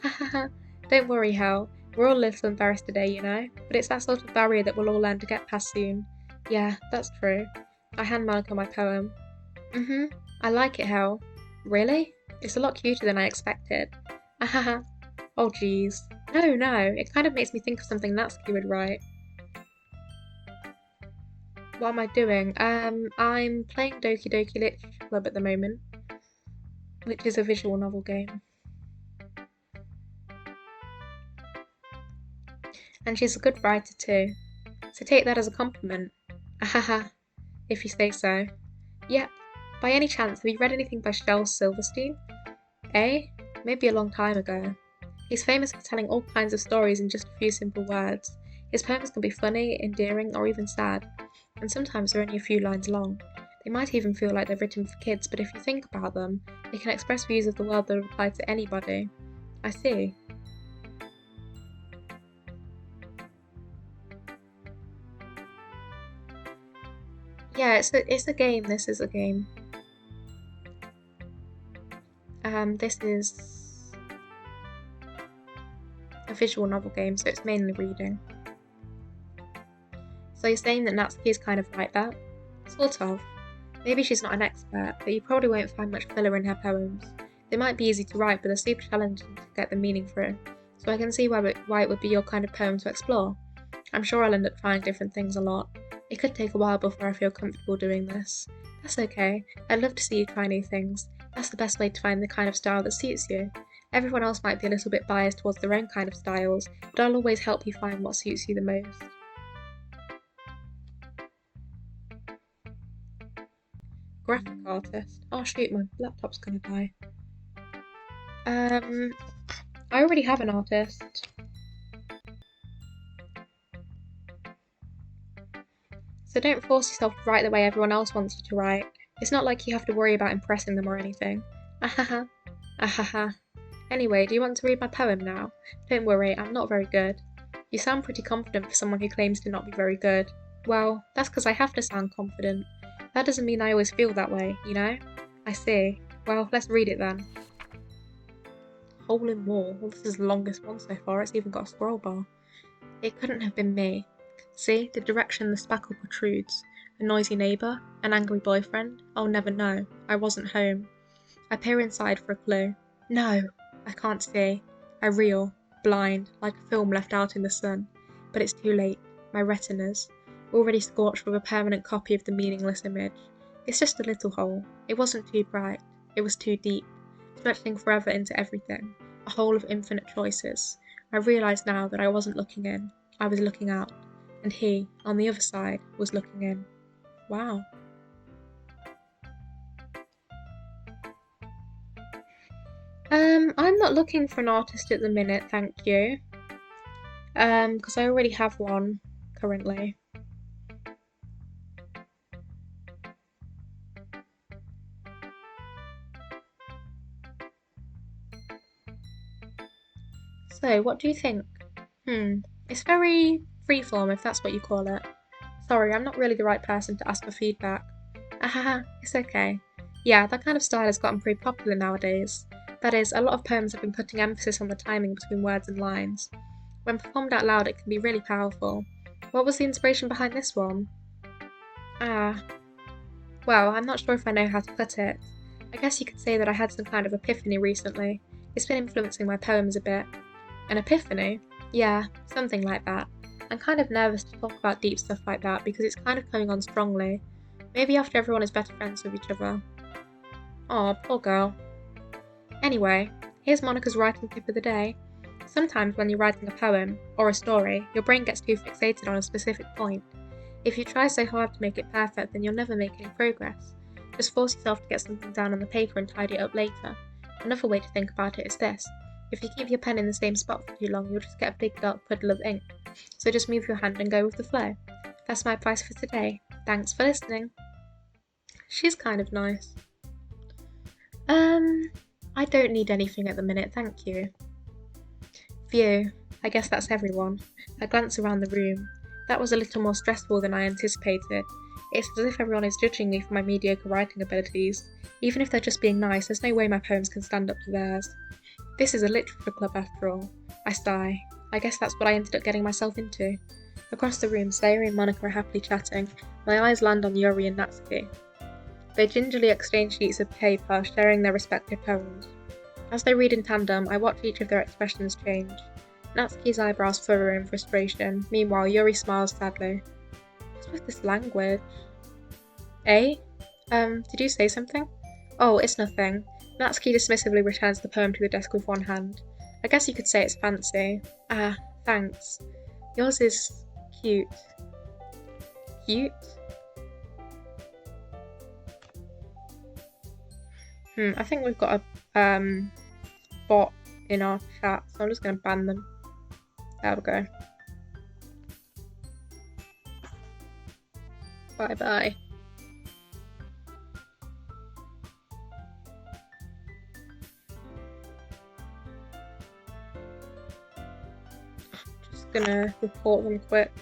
Hahaha. Don't worry, Hal. We're all a little embarrassed today, you know, but it's that sort of barrier that we'll all learn to get past soon. Yeah, that's true. I hand Monica my poem. I like it, Hal. Really? It's a lot cuter than I expected. Ahaha. Oh jeez. No, it kind of makes me think of something Natsuki would write. What am I doing? I'm playing Doki Doki Literature Club at the moment, which is a visual novel game. And she's a good writer too, so take that as a compliment. Ahaha, if you say so. Yep. By any chance, have you read anything by Shel Silverstein? Eh? Maybe a long time ago. He's famous for telling all kinds of stories in just a few simple words. His poems can be funny, endearing, or even sad, and sometimes they're only a few lines long. They might even feel like they're written for kids, but if you think about them, they can express views of the world that apply to anybody. I see. Yeah, it's a game. This is a game. This is a visual novel game, so it's mainly reading. So you're saying that Natsuki is kind of like that? Sort of. Maybe she's not an expert, but you probably won't find much filler in her poems. They might be easy to write, but they're super challenging to get the meaning through. So I can see why it would be your kind of poem to explore. I'm sure I'll end up trying different things a lot. It could take a while before I feel comfortable doing this. That's okay. I'd love to see you try new things. That's the best way to find the kind of style that suits you. Everyone else might be a little bit biased towards their own kind of styles, but I'll always help you find what suits you the most. Graphic artist. Oh shoot, my laptop's gonna die. I already have an artist. So don't force yourself to write the way everyone else wants you to write. It's not like you have to worry about impressing them or anything. Ahaha. Ahaha. Anyway, do you want to read my poem now? Don't worry, I'm not very good. You sound pretty confident for someone who claims to not be very good. Well, that's because I have to sound confident. That doesn't mean I always feel that way, you know? I see. Well, let's read it then. Hole in wall. Well, this is the longest one so far. It's even got a scroll bar. It couldn't have been me. See, the direction the spackle protrudes. A noisy neighbour? An angry boyfriend? I'll never know. I wasn't home. I peer inside for a clue. No! I can't see. I reel, blind, like a film left out in the sun. But it's too late. My retinas, already scorched with a permanent copy of the meaningless image. It's just a little hole. It wasn't too bright. It was too deep, stretching forever into everything. A hole of infinite choices. I realise now that I wasn't looking in. I was looking out. And he, on the other side, was looking in. Wow. I'm not looking for an artist at the minute, thank you. Because I already have one currently. So, what do you think? It's very freeform, if that's what you call it. Sorry, I'm not really the right person to ask for feedback. Ahaha, it's okay. Yeah, that kind of style has gotten pretty popular nowadays. That is, a lot of poems have been putting emphasis on the timing between words and lines. When performed out loud, it can be really powerful. What was the inspiration behind this one? Ah, well, I'm not sure if I know how to put it. I guess you could say that I had some kind of epiphany recently. It's been influencing my poems a bit. An epiphany? Yeah, something like that. I'm kind of nervous to talk about deep stuff like that because it's kind of coming on strongly. Maybe after everyone is better friends with each other. Aw, poor girl. Anyway, here's Monica's writing tip of the day. Sometimes when you're writing a poem, or a story, your brain gets too fixated on a specific point. If you try so hard to make it perfect, then you'll never make any progress. Just force yourself to get something down on the paper and tidy it up later. Another way to think about it is this. If you keep your pen in the same spot for too long, you'll just get a big dark puddle of ink. So just move your hand and go with the flow. That's my advice for today. Thanks for listening. She's kind of nice. I don't need anything at the minute, thank you. Phew, I guess that's everyone. I glance around the room. That was a little more stressful than I anticipated. It's as if everyone is judging me for my mediocre writing abilities. Even if they're just being nice, there's no way my poems can stand up to theirs. This is a literature club after all. I sigh. I guess that's what I ended up getting myself into. Across the room, Sayori and Monica are happily chatting. My eyes land on Yuri and Natsuki. They gingerly exchange sheets of paper, sharing their respective poems. As they read in tandem, I watch each of their expressions change. Natsuki's eyebrows furrow in frustration. Meanwhile, Yuri smiles sadly. What's with this language? Eh? Did you say something? Oh, it's nothing. Natsuki dismissively returns the poem to the desk with one hand. I guess you could say it's fancy. Ah, thanks. Yours is cute. Cute? I think we've got a bot in our chat, so I'm just going to ban them. There we go. Bye bye. Just gonna report them quick.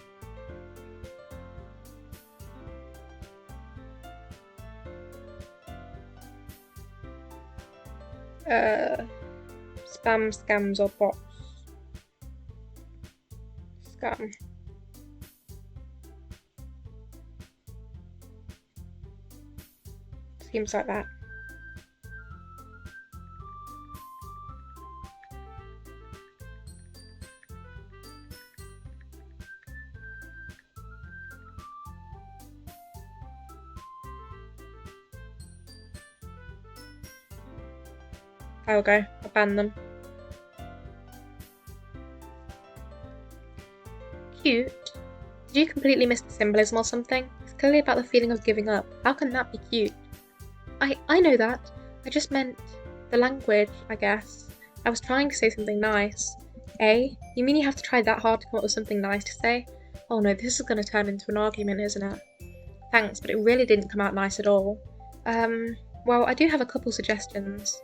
Spam, scams, or bots. Scam. Seems like that. I will go. I'll ban them. Cute? Did you completely miss the symbolism or something? It's clearly about the feeling of giving up. How can that be cute? I know that. I just meant the language, I guess. I was trying to say something nice. Eh? You mean you have to try that hard to come up with something nice to say? Oh no, this is going to turn into an argument, isn't it? Thanks, but it really didn't come out nice at all. Well, I do have a couple suggestions.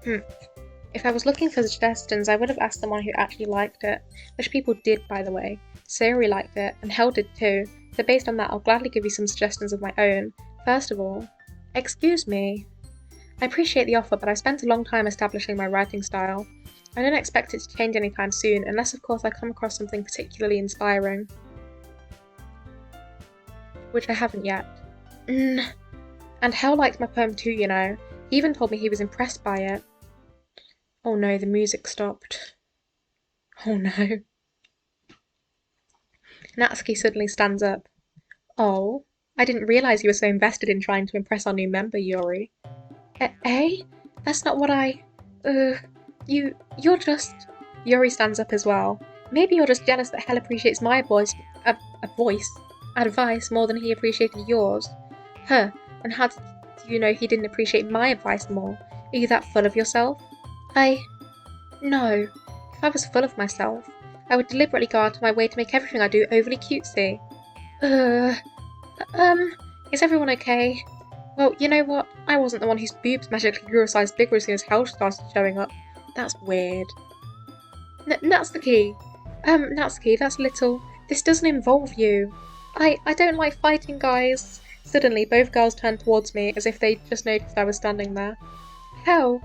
If I was looking for suggestions, I would have asked someone who actually liked it, which people did, by the way. Sayori liked it, and Hel did too, so based on that, I'll gladly give you some suggestions of my own. First of all, excuse me. I appreciate the offer, but I spent a long time establishing my writing style. I don't expect it to change anytime soon, unless of course I come across something particularly inspiring. Which I haven't yet. And Hel liked my poem too, you know. He even told me he was impressed by it. Oh no, the music stopped. Oh no. Natsuki suddenly stands up. Oh, I didn't realise you were so invested in trying to impress our new member, Yuri. Eh? That's not what you're just... Yuri stands up as well. Maybe you're just jealous that Hel appreciates my advice more than he appreciated yours. Huh, and how do you know he didn't appreciate my advice more? Are you that full of yourself? No. If I was full of myself, I would deliberately go out of my way to make everything I do overly cutesy. Is everyone okay? Well, you know what? I wasn't the one whose boobs magically grew a size bigger as soon as Hel started showing up. That's weird. Natsuki! Natsuki, that's little. This doesn't involve you. I don't like fighting, guys. Suddenly, both girls turned towards me as if they just noticed I was standing there. Hel!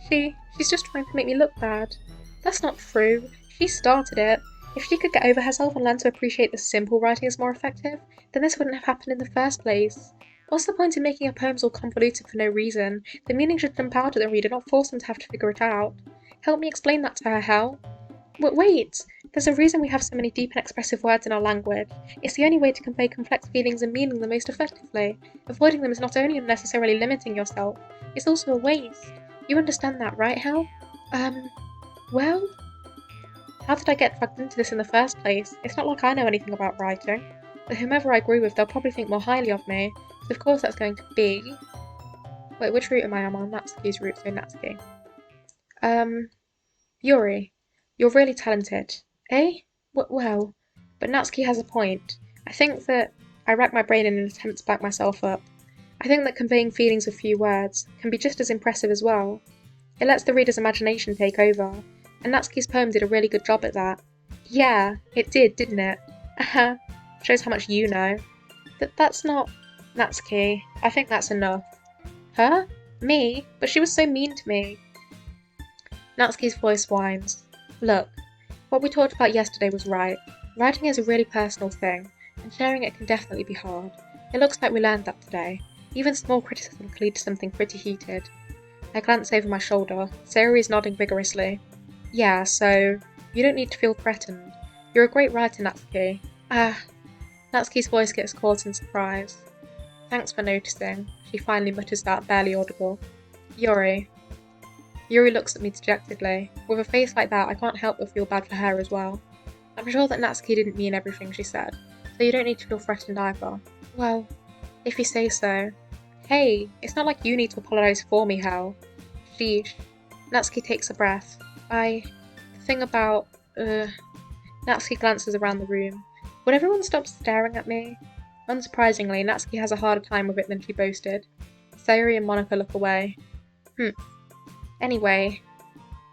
She's just trying to make me look bad. That's not true. She started it. If she could get over herself and learn to appreciate that simple writing is more effective, then this wouldn't have happened in the first place. What's the point in making your poems all convoluted for no reason? The meaning should jump out at the reader, not force them to have to figure it out. Help me explain that to her, Hel. Wait! There's a reason we have so many deep and expressive words in our language. It's the only way to convey complex feelings and meaning the most effectively. Avoiding them is not only unnecessarily limiting yourself, it's also a waste. You understand that, right, Hel? Well? How did I get dragged into this in the first place? It's not like I know anything about writing. But whomever I agree with, they'll probably think more highly of me. So of course that's going to be... Wait, which route am I on? Natsuki's route, so Natsuki. Yuri. You're really talented. Eh? Well, but Natsuki has a point. I think that... I rack my brain in an attempt to back myself up. I think that conveying feelings with few words can be just as impressive as well. It lets the reader's imagination take over, and Natsuki's poem did a really good job at that. Yeah, it did, didn't it? Shows how much you know. That's not... Natsuki, I think that's enough. Huh? Me? But she was so mean to me. Natsuki's voice whines. Look, what we talked about yesterday was right. Writing is a really personal thing, and sharing it can definitely be hard. It looks like we learned that today. Even small criticism can lead to something pretty heated. I glance over my shoulder. Sayori is nodding vigorously. Yeah, so... You don't need to feel threatened. You're a great writer, Natsuki. Natsuki's voice gets caught in surprise. Thanks for noticing. She finally mutters that, barely audible. Yuri. Yuri looks at me dejectedly. With a face like that, I can't help but feel bad for her as well. I'm sure that Natsuki didn't mean everything she said, so you don't need to feel threatened either. Well, if you say so. Hey, it's not like you need to apologise for me, Hel. Sheesh. Natsuki takes a breath. The thing about... Natsuki glances around the room. Would everyone stop staring at me? Unsurprisingly, Natsuki has a harder time with it than she boasted. Sayori and Monika look away. Anyway,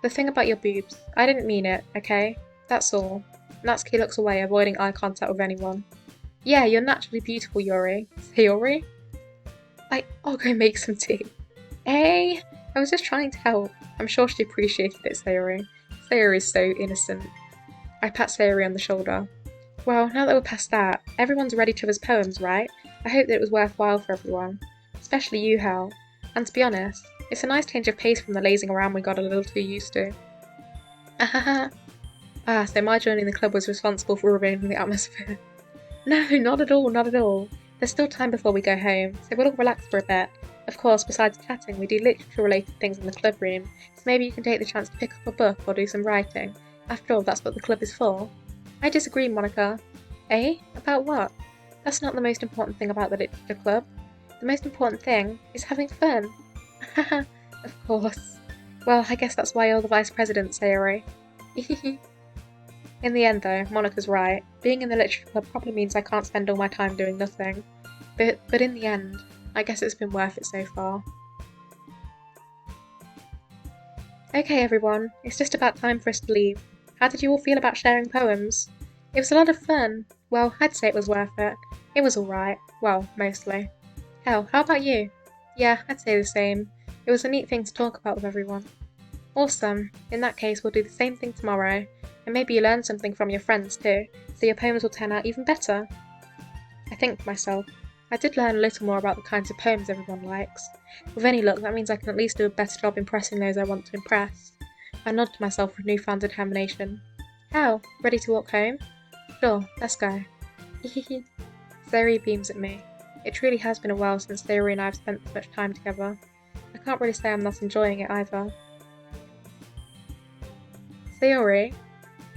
the thing about your boobs. I didn't mean it, okay? That's all. Natsuki looks away, avoiding eye contact with anyone. Yeah, you're naturally beautiful, Yuri. Sayori? I'll go make some tea. Hey, I was just trying to help. I'm sure she appreciated it, Sayori. Sayori is so innocent. I pat Sayori on the shoulder. Well, now that we're past that, everyone's read each other's poems, right? I hope that it was worthwhile for everyone. Especially you, Hel. And to be honest, it's a nice change of pace from the lazing around we got a little too used to. Ah, so my joining the club was responsible for ruining the atmosphere. No, not at all, not at all. There's still time before we go home, so we'll all relax for a bit. Of course, besides chatting, we do literature-related things in the club room, so maybe you can take the chance to pick up a book or do some writing. After all, that's what the club is for. I disagree, Monica. Eh? About what? That's not the most important thing about the literature club. The most important thing is having fun. Haha, of course. Well, I guess that's why you're the vice president, Sayori. In the end, though, Monica's right. Being in the literature club probably means I can't spend all my time doing nothing. But in the end, I guess it's been worth it so far. Okay, everyone, it's just about time for us to leave. How did you all feel about sharing poems? It was a lot of fun. Well, I'd say it was worth it. It was alright. Well, mostly. Hell, how about you? Yeah, I'd say the same. It was a neat thing to talk about with everyone. Awesome. In that case, we'll do the same thing tomorrow. And maybe you learn something from your friends too, so your poems will turn out even better. I think to myself, I did learn a little more about the kinds of poems everyone likes. With any luck, that means I can at least do a better job impressing those I want to impress. I nod to myself with newfound determination. How? Ready to walk home? Sure, let's go. Sayori beams at me. It truly has been a while since Sayori and I have spent so much time together. I can't really say I'm not enjoying it either. Sayori?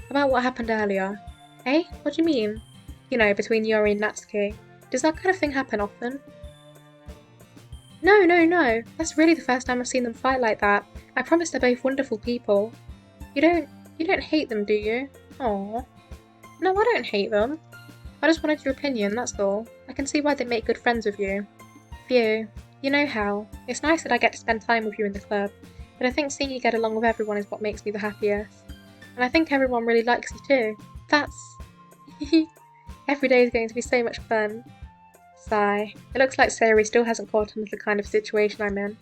About what happened earlier. Eh? What do you mean? You know, between Yuri and Natsuki. Does that kind of thing happen often? No, no, no. That's really the first time I've seen them fight like that. I promise they're both wonderful people. You don't you don't hate them, do you? Aw. No, I don't hate them. I just wanted your opinion, that's all. I can see why they make good friends with you. Phew. You know how. It's nice that I get to spend time with you in the club, but I think seeing you get along with everyone is what makes me the happiest. And I think everyone really likes you too. That's... Every day is going to be so much fun. Sigh. It looks like Sayori still hasn't caught on to the kind of situation I'm in.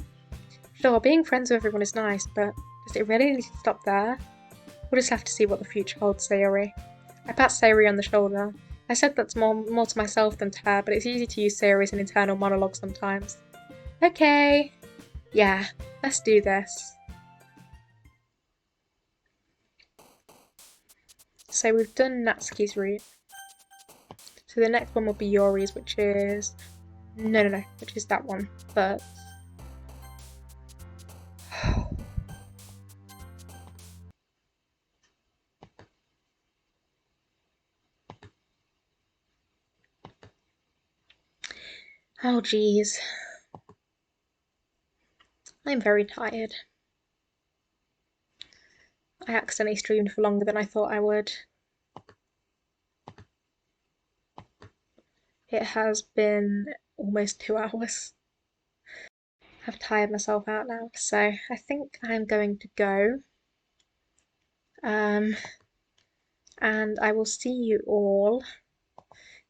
Sure, being friends with everyone is nice, but does it really need to stop there? We'll just have to see what the future holds, Sayori. I pat Sayori on the shoulder. I said that's more to myself than to her, but it's easy to use Sayori as an internal monologue sometimes. Okay. Yeah, let's do this. So we've done Natsuki's route. So the next one will be Yori's, which is... No, which is that one. But... Oh geez. I'm very tired. I accidentally streamed for longer than I thought I would. It has been almost 2 hours. I've tired myself out now, so I think I'm going to go. Um, and I will see you all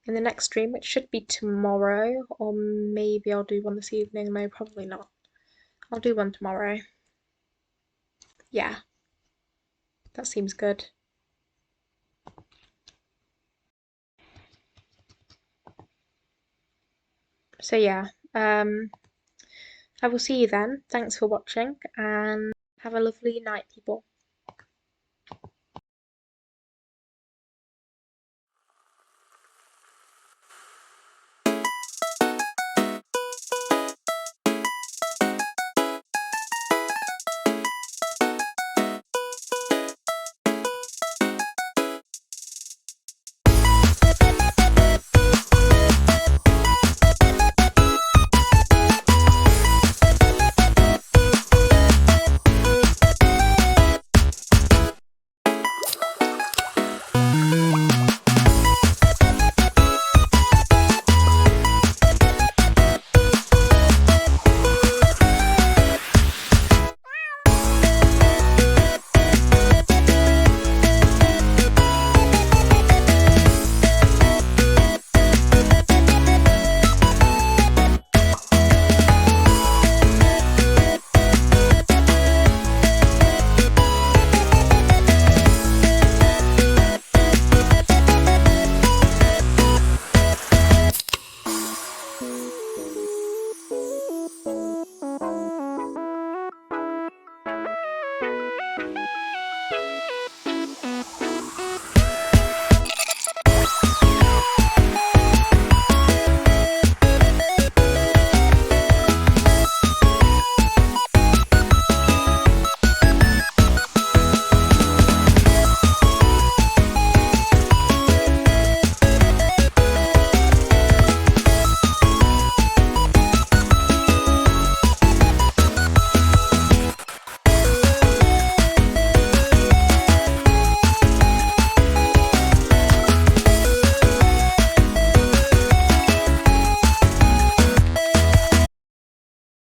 in the next stream, which should be tomorrow, or maybe I'll do one this evening. No, probably not. I'll do one tomorrow. Yeah, that seems good. So yeah, I will see you then. Thanks for watching and have a lovely night, people.